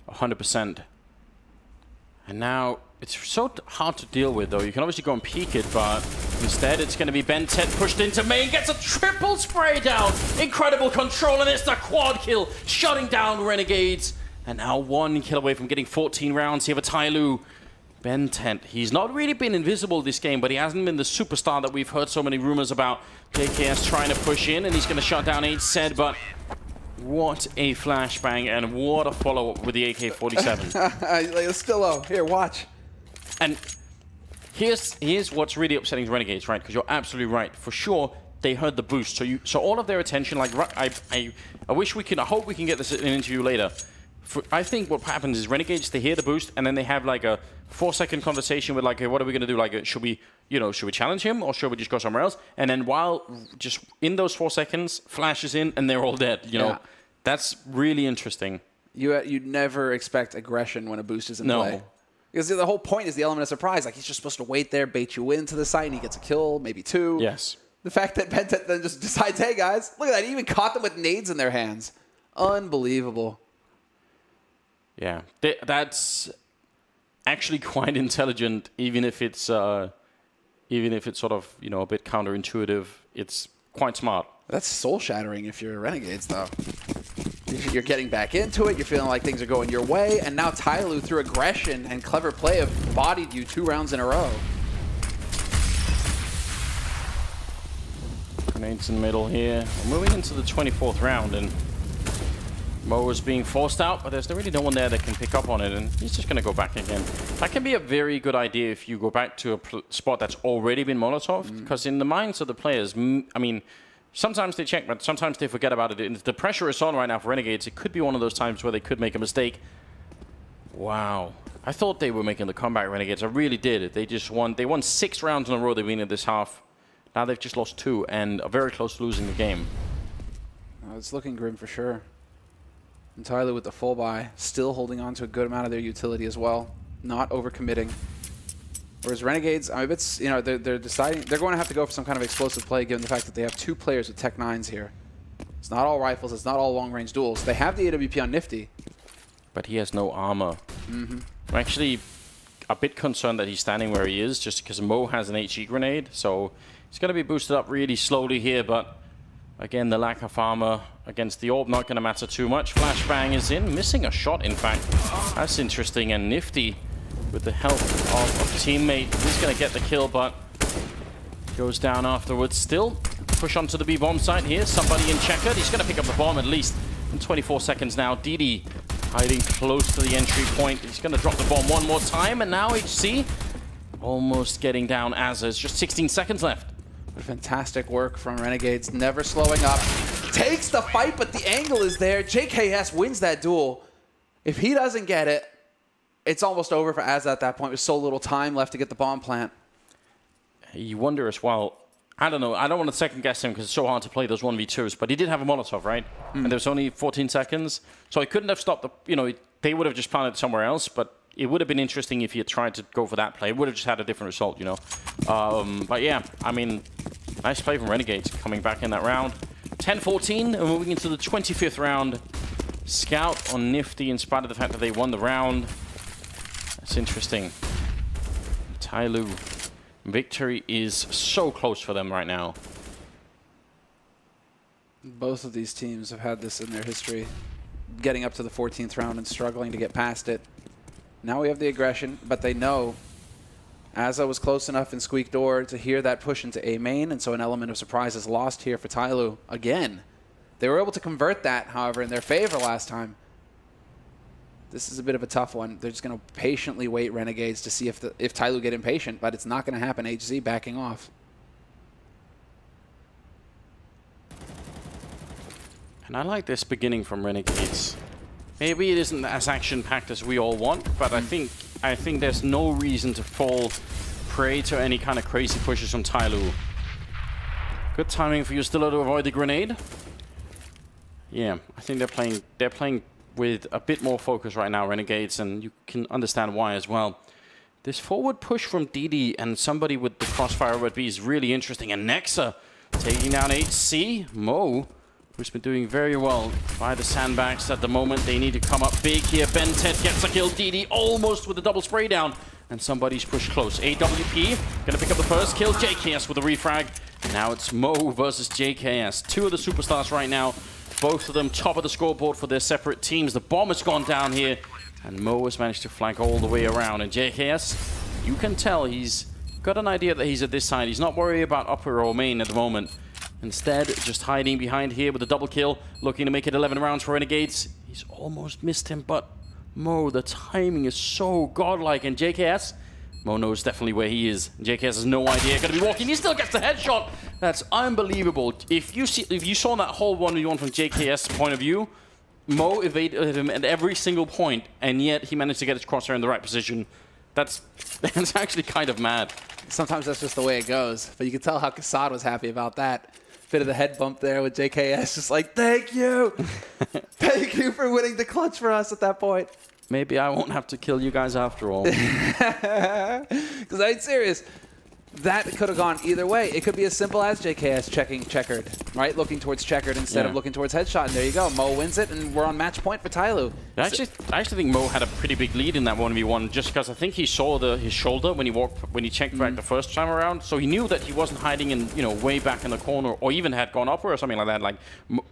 100%. And now, it's so hard to deal with, though. You can obviously go and peek it, but instead it's going to be Ben10 pushed into main, gets a triple spray down. Incredible control, and it's the quad kill, shutting down Renegades. And now 1 kill away from getting 14 rounds here for TyLoo. Ben10, he's not really been invisible this game, but he hasn't been the superstar that we've heard so many rumors about. JKS trying to push in, and he's going to shut down 8Z, but what a flashbang, and what a follow-up with the AK-47. Still, here, watch. And here's what's really upsetting Renegades, right? Because you're absolutely right. For sure, they heard the boost. So all of their attention, like, I wish we can, I hope we can get this in an interview later. I think what happens is Renegades, they hear the boost, and then they have like a 4-second conversation with like, hey, what are we going to do? Like, should we challenge him, or should we just go somewhere else? And then while just in those 4 seconds, flashes in, and they're all dead. You know, that's really interesting. You'd never expect aggression when a boost is in play. Because the whole point is the element of surprise. Like, he's just supposed to wait there, bait you into the site, and he gets a kill, maybe 2. Yes. The fact that Ben10 then just decides, hey, guys, look at that. He even caught them with nades in their hands. Unbelievable. Yeah. That's actually quite intelligent, even if it's sort of, you know, a bit counterintuitive. It's quite smart. That's soul-shattering if you're Renegades, though. You're getting back into it. You're feeling like things are going your way. And now TyLoo, through aggression and clever play, have bodied you 2 rounds in a row. Grenades in the middle here. We're moving into the 24th round, and Mo is being forced out, but there's really no one there that can pick up on it, and he's just going to go back again. That can be a very good idea if you go back to a spot that's already been Molotoved, because in the minds of the players, I mean, sometimes they check, but sometimes they forget about it. And the pressure is on right now for Renegades. It could be one of those times where they could make a mistake. Wow. I thought they were making the comeback, Renegades. I really did. They just won. They won 6 rounds in a row. They win in this half. Now they've just lost 2 and are very close to losing the game. It's looking grim for sure. And TyLoo with the full buy, still holding on to a good amount of their utility as well, not overcommitting. Whereas Renegades, I mean, it's, you know, they're deciding they're going to have to go for some kind of explosive play, given the fact that they have 2 players with Tech 9s here. It's not all rifles, it's not all long-range duels. They have the AWP on Nifty, but he has no armor. I'm actually a bit concerned that he's standing where he is, just because Mo has an HE grenade, so he's going to be boosted up really slowly here, but again, the lack of armor against the orb not going to matter too much. Flashbang is in, missing a shot, in fact. That's interesting, and Nifty, with the help of a teammate, he's going to get the kill, but goes down afterwards. Still push onto the B-bomb site here. Somebody in checkered. He's going to pick up the bomb at least in 24 seconds now. DD hiding close to the entry point. He's going to drop the bomb one more time, and now HC almost getting down as is. Just 16 seconds left. Fantastic work from Renegades, never slowing up. Takes the fight, but the angle is there. JKS wins that duel. If he doesn't get it, it's almost over for Az at that point. With so little time left to get the bomb plant. You wonder as well, I don't know, I don't want to second guess him because it's so hard to play those 1v2s, but he did have a Molotov, right? And there was only 14 seconds. So he couldn't have stopped the, you know, they would have just planted somewhere else, but it would have been interesting if he had tried to go for that play. It would have just had a different result, you know. But yeah, I mean, nice play from Renegades coming back in that round. 10-14 and moving into the 25th round. Scout on Nifty in spite of the fact that they won the round. That's interesting. TyLoo. Victory is so close for them right now. Both of these teams have had this in their history. Getting up to the 14th round and struggling to get past it. Now we have the aggression, but they know Azza was close enough in Squeak Door to hear that push into A main, and so an element of surprise is lost here for TyLoo again. They were able to convert that, however, in their favor last time. This is a bit of a tough one. They're just going to patiently wait Renegades to see if TyLoo get impatient, but it's not going to happen. HZ backing off. And I like this beginning from Renegades. Maybe it isn't as action-packed as we all want, but I think there's no reason to fall prey to any kind of crazy pushes from TyLoo. Good timing for Justilla to avoid the grenade. Yeah, I think they're playing with a bit more focus right now, Renegades, and you can understand why as well. This forward push from DD and somebody with the crossfire over at B is really interesting. And Nexa taking down HC. Mo, who's been doing very well by the sandbags at the moment. They need to come up big here. Bentet gets a kill. DD almost with a double spray down. And somebody's pushed close. AWP gonna pick up the first kill. JKS with a refrag. Now it's Mo versus JKS. 2 of the superstars right now. Both of them top of the scoreboard for their separate teams. The bomb has gone down here. And Mo has managed to flank all the way around. And JKS, you can tell he's got an idea that he's at this side. He's not worried about upper or main at the moment. Instead, just hiding behind here with a double kill. Looking to make it 11 rounds for Renegades. He's almost missed him, but Mo, the timing is so godlike. And JKS, Mo knows definitely where he is. JKS has no idea. Gonna be walking. He still gets the headshot. That's unbelievable. If you saw that whole 1v1 from JKS' point of view, Mo evaded him at every single point, and yet he managed to get his crosshair in the right position. That's actually kind of mad. Sometimes that's just the way it goes. But you can tell how Kassad was happy about that. Bit of the head bump there with JKS. Just like, thank you. Thank you for winning the clutch for us at that point. Maybe I won't have to kill you guys after all. Because I ain't serious. That could have gone either way. It could be as simple as JKS checking checkered, right? Looking towards checkered instead of looking towards headshot. And there you go. Mo wins it, and we're on match point for TyLoo. I actually think Mo had a pretty big lead in that 1v1, just because I think he saw his shoulder when he checked back the first time around. So he knew that he wasn't hiding in, you know, way back in the corner, or even had gone upper or something like that. Like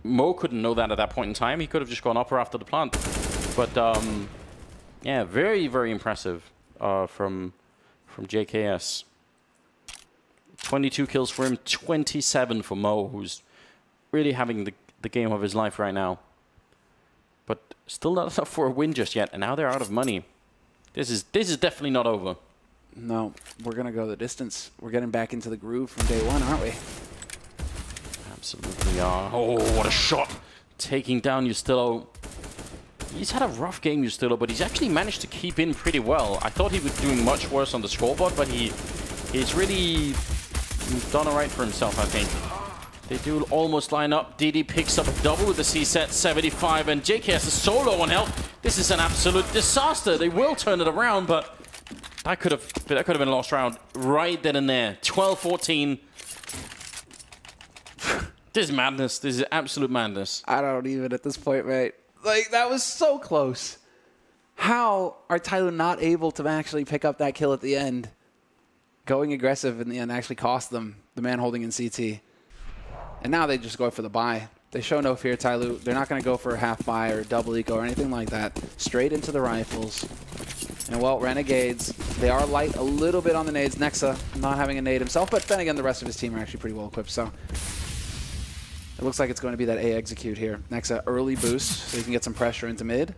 Mo couldn't know that at that point in time. He could have just gone upper after the plant. But yeah, very, very impressive from JKS. 22 kills for him, 27 for Mo, who's really having the game of his life right now. But still not enough for a win just yet, and now they're out of money. This is definitely not over. No, we're going to go the distance. We're getting back into the groove from day one, aren't we? Absolutely are. Oh, what a shot. Taking down Justillo. He's had a rough game, Justillo, but he's actually managed to keep in pretty well. I thought he was doing much worse on the scoreboard, but he's really done all right for himself, I think. They do almost line up. DD picks up a double with the C-set, 75, and JK has a solo on health. This is an absolute disaster. They will turn it around, but that could have been a lost round right then and there. 12-14. This is madness. This is absolute madness. I don't even at this point, mate. Like, that was so close. How are TyLoo not able to actually pick up that kill at the end? Going aggressive in the end actually cost them, the man holding in CT. And now they just go for the buy. They show no fear, TyLoo. They're not going to go for a half buy or double eco or anything like that. Straight into the rifles. And, well, Renegades, they are light a little bit on the nades. Nexa not having a nade himself, but then again, the rest of his team are actually pretty well equipped. So it looks like it's going to be that A execute here. Nexa, early boost so he can get some pressure into mid.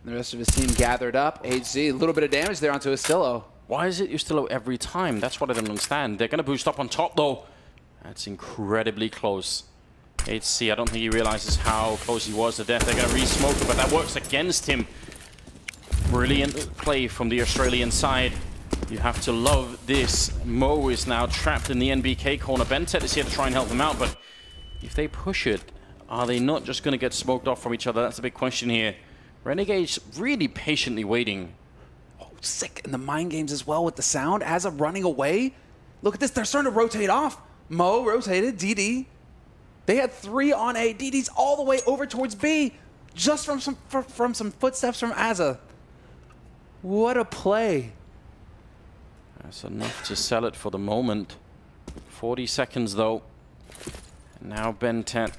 And the rest of his team gathered up. HZ, a little bit of damage there onto Astillo. Why is it Astillo every time? That's what I don't understand. They're going to boost up on top, though. That's incredibly close. HC, I don't think he realizes how close he was to death. They're going to re-smoke it, but that works against him. Brilliant play from the Australian side. You have to love this. Mo is now trapped in the NBK corner. Bentet is here to try and help them out, but if they push it, are they not just going to get smoked off from each other? That's a big question here. Renegades really patiently waiting. Oh, sick. And the mind games as well with the sound. As of running away. Look at this. They're starting to rotate off. Mo rotated, DD. They had 3 on A. DD's all the way over towards B, just from some footsteps from Azza. What a play. That's enough to sell it for the moment. 40 seconds, though. And now Bentet,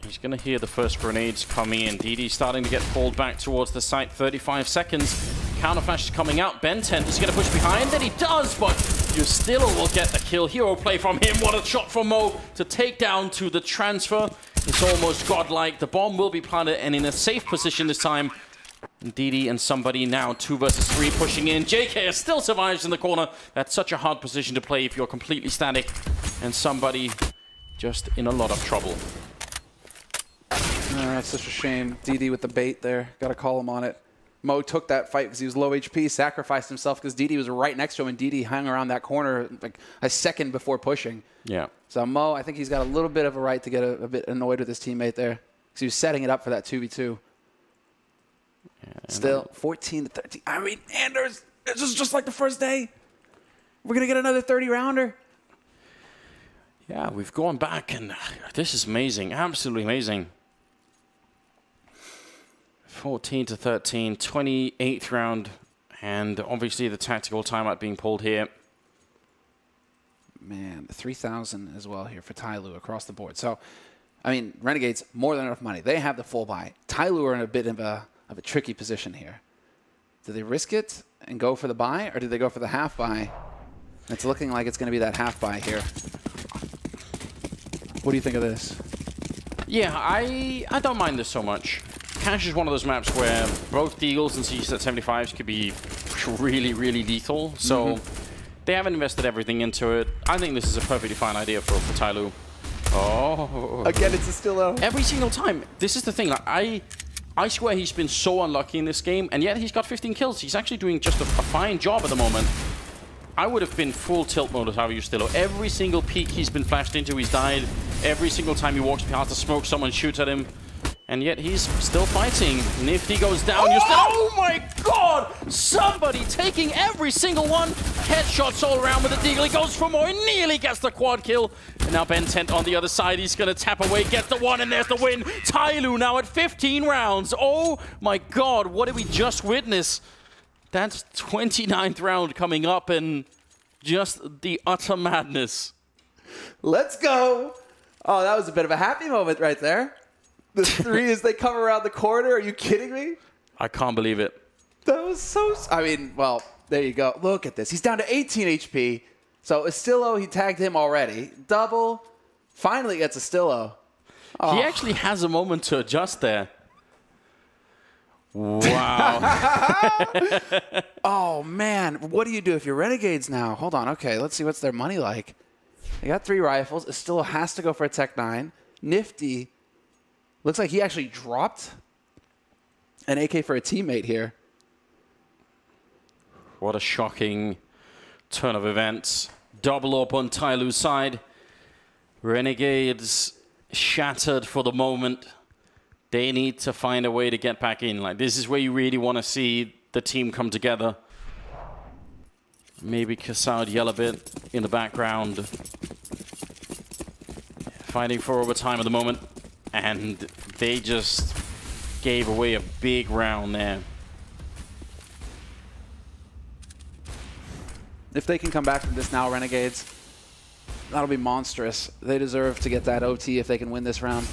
he's going to hear the first grenades coming in. DD starting to get pulled back towards the site. 35 seconds. Counterflash is coming out. Bentet is going to push behind, and he does, but Astillo will get the kill. Hero play from him. What a shot from Mo to take down to the transfer. It's almost godlike. The bomb will be planted and in a safe position this time. DD and somebody now 2 versus 3 pushing in. JK still survives in the corner. That's such a hard position to play if you're completely static. And somebody just in a lot of trouble. That's such a shame. DD with the bait there. Got to call him on it. Mo took that fight because he was low HP, sacrificed himself because DD was right next to him, and DD hung around that corner like a second before pushing. Yeah. So Mo, I think he's got a little bit of a right to get a bit annoyed with his teammate there because he was setting it up for that 2v2. Yeah, still, 14-13. I mean, Anders, it's just like the first day. We're going to get another 30-rounder. Yeah, we've gone back, and this is amazing. Absolutely amazing. 14-13, 28th round, and obviously the tactical timeout being pulled here. Man, 3,000 as well here for TyLoo across the board. So, I mean, Renegades, more than enough money. They have the full buy. TyLoo are in a bit of a tricky position here. Do they risk it and go for the buy, or do they go for the half buy? It's looking like it's going to be that half buy here. What do you think of this? Yeah, I don't mind this so much. Cash is one of those maps where both Deagles and CSET 75s could be really, really lethal. So they haven't invested everything into it. I think this is a perfectly fine idea for TyLoo. Oh. Again, it's Astillo. Every single time. This is the thing. Like, I swear he's been so unlucky in this game, and yet he's got 15 kills. He's actually doing just a fine job at the moment. I would have been full tilt mode if I were Astillo. Every single peak he's been flashed into, he's died. Every single time he walks past the smoke, someone shoots at him. And yet he's still fighting. Nifty goes down. Oh my god! Somebody taking every single one. Headshots all around with the Deagle. He goes for more. He nearly gets the quad kill. And now Bentet on the other side. He's going to tap away, get the one, and there's the win. TyLoo now at 15 rounds. Oh my god, what did we just witness? That's 29th round coming up, and just the utter madness. Let's go. Oh, that was a bit of a happy moment right there. The 3 as they come around the corner. Are you kidding me? I can't believe it. That was so... I mean, well, there you go. Look at this. He's down to 18 HP. So Astillo, he tagged him already. Double. Finally gets Astillo. Oh. He actually has a moment to adjust there. Wow. Oh, man. What do you do if you're Renegades now? Hold on. Okay, let's see what's their money like. They got 3 rifles. Astillo has to go for a Tech 9. Nifty... Looks like he actually dropped an AK for a teammate here. What a shocking turn of events. double up on TyLoo's side. Renegades shattered for the moment. They need to find a way to get back in. Like, this is where you really want to see the team come together. Maybe Kassad yell a bit in the background. Fighting for overtime at the moment. And they just gave away a big round there. If they can come back from this now, Renegades, that'll be monstrous. They deserve to get that OT if they can win this round.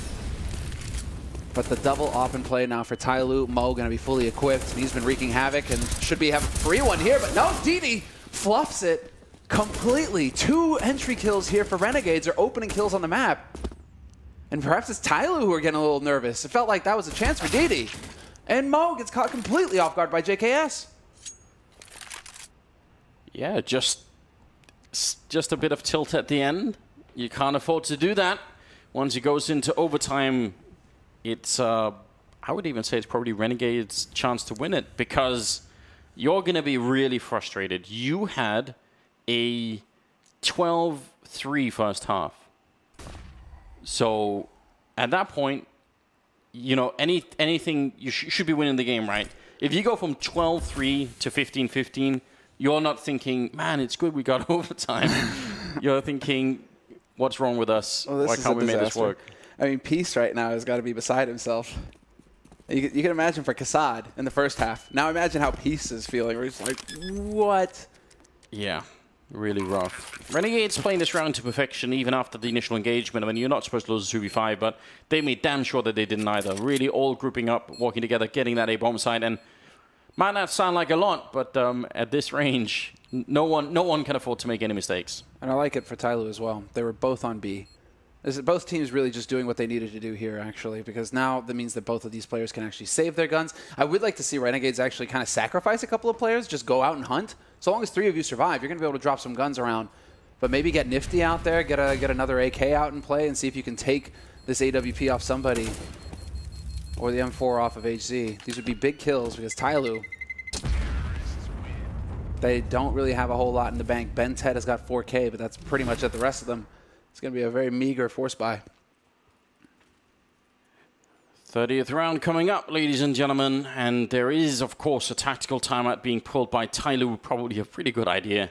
But the double op and play now for TyLoo. Mo going to be fully equipped. He's been wreaking havoc and should be having a free one here. But no, DD fluffs it completely. 2 entry kills here for Renegades, or opening kills on the map. And perhaps it's TyLoo who are getting a little nervous. It felt like that was a chance for DD. And Mo gets caught completely off guard by JKS. Yeah, just a bit of tilt at the end. You can't afford to do that. Once it goes into overtime, it's, I would even say it's probably Renegade's chance to win it, because you're going to be really frustrated. You had a 12-3 first half. So at that point, you know, anything, you should be winning the game, right? If you go from 12-3 to 15-15, you're not thinking, man, it's good we got overtime. You're thinking, what's wrong with us? Well, why can't we make this work? I mean, Peace right now has got to be beside himself. You can imagine for Kassad in the first half. Now imagine how Peace is feeling, where he's like, what? Yeah, really rough. Renegades playing this round to perfection even after the initial engagement. I mean, you're not supposed to lose a 2v5, but they made damn sure that they didn't either. Really all grouping up, working together, getting that A-bomb side, and might not sound like a lot, but at this range, no one can afford to make any mistakes. And I like it for TyLoo as well. They were both on B. Both teams really just doing what they needed to do here, actually, because now that means that both of these players can actually save their guns. I would like to see Renegades actually kind of sacrifice a couple of players, just go out and hunt. So long as 3 of you survive, you're going to be able to drop some guns around. But maybe get Nifty out there, get another AK out and play, and see if you can take this AWP off somebody. Or the M4 off of HZ. These would be big kills because TyLoo, they don't really have a whole lot in the bank. Ben Ted has got 4K, but that's pretty much it. The rest of them, it's going to be a very meager force buy. 30th round coming up, ladies and gentlemen. And there is, of course, a tactical timeout being pulled by TyLoo. Probably a pretty good idea.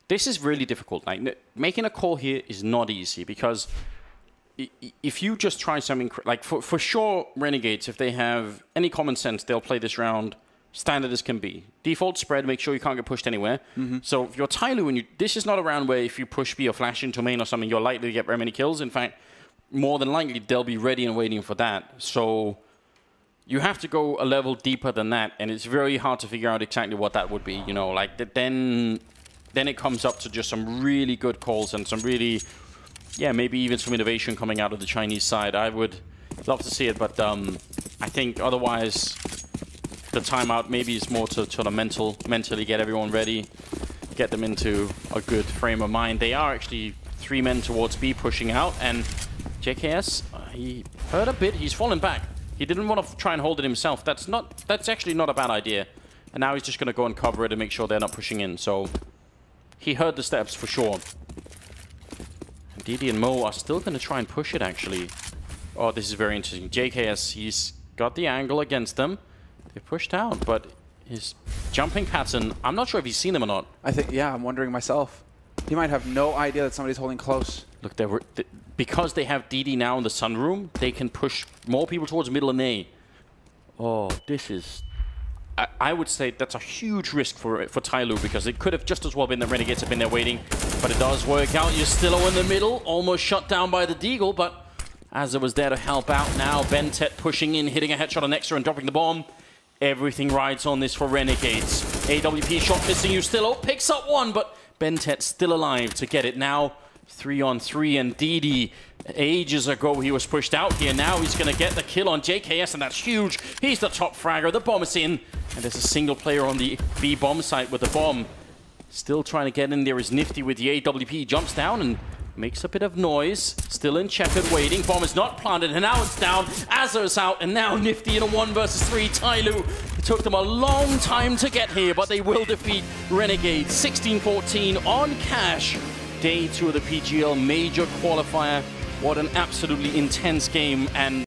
This is really difficult. Like, making a call here is not easy because if you just try something, like for sure, Renegades, if they have any common sense, they'll play this round standard as can be. Default spread, make sure you can't get pushed anywhere. So if you're TyLoo, and this is not a round where if you push B or flash into main or something, you're likely to get very many kills. In fact, more than likely, they'll be ready and waiting for that. So you have to go a level deeper than that, and it's very hard to figure out exactly what that would be. You know, like then it comes up to just some really good calls and some really, yeah, maybe even some innovation coming out of the Chinese side. I would love to see it, but I think otherwise the timeout maybe is more to sort of mentally get everyone ready, get them into a good frame of mind. They are actually 3 men towards B pushing out, and JKS, he hurt a bit. He's fallen back. He didn't want to try and hold it himself. That's actually not a bad idea. And now he's just going to go and cover it and make sure they're not pushing in. So he heard the steps for sure. And DD and Mo are still going to try and push it, actually. Oh, this is very interesting. JKS, he's got the angle against them. They pushed out, but his jumping pattern, I'm not sure if he's seen them or not. I think, yeah, I'm wondering myself. He might have no idea that somebody's holding close. Look, because they have DD now in the sunroom, they can push more people towards middle and A. Oh, this is... I would say that's a huge risk for TyLoo, because it could have just as well been the Renegades have been there waiting, but it does work out. You're still in the middle, almost shut down by the Deagle, but Azza was there to help out now. Bentet pushing in, hitting a headshot on Extra and dropping the bomb. Everything rides on this for Renegades. AWP shot missing, you still picks up one, but Bentet still alive to get it now. 3-on-3, and DD, ages ago he was pushed out here. Now he's going to get the kill on JKS, and that's huge. He's the top fragger. The bomb is in, and there's a single player on the B bomb site with the bomb. Still trying to get in there is Nifty with the AWP. Jumps down, and makes a bit of noise. Still in checkered, waiting. Bomb is not planted, and now it's down. Azur's out, and now Nifty in a 1 versus 3. TyLoo. It took them a long time to get here, but they will defeat Renegades 16-14 on cash. Day 2 of the PGL major qualifier. What an absolutely intense game, and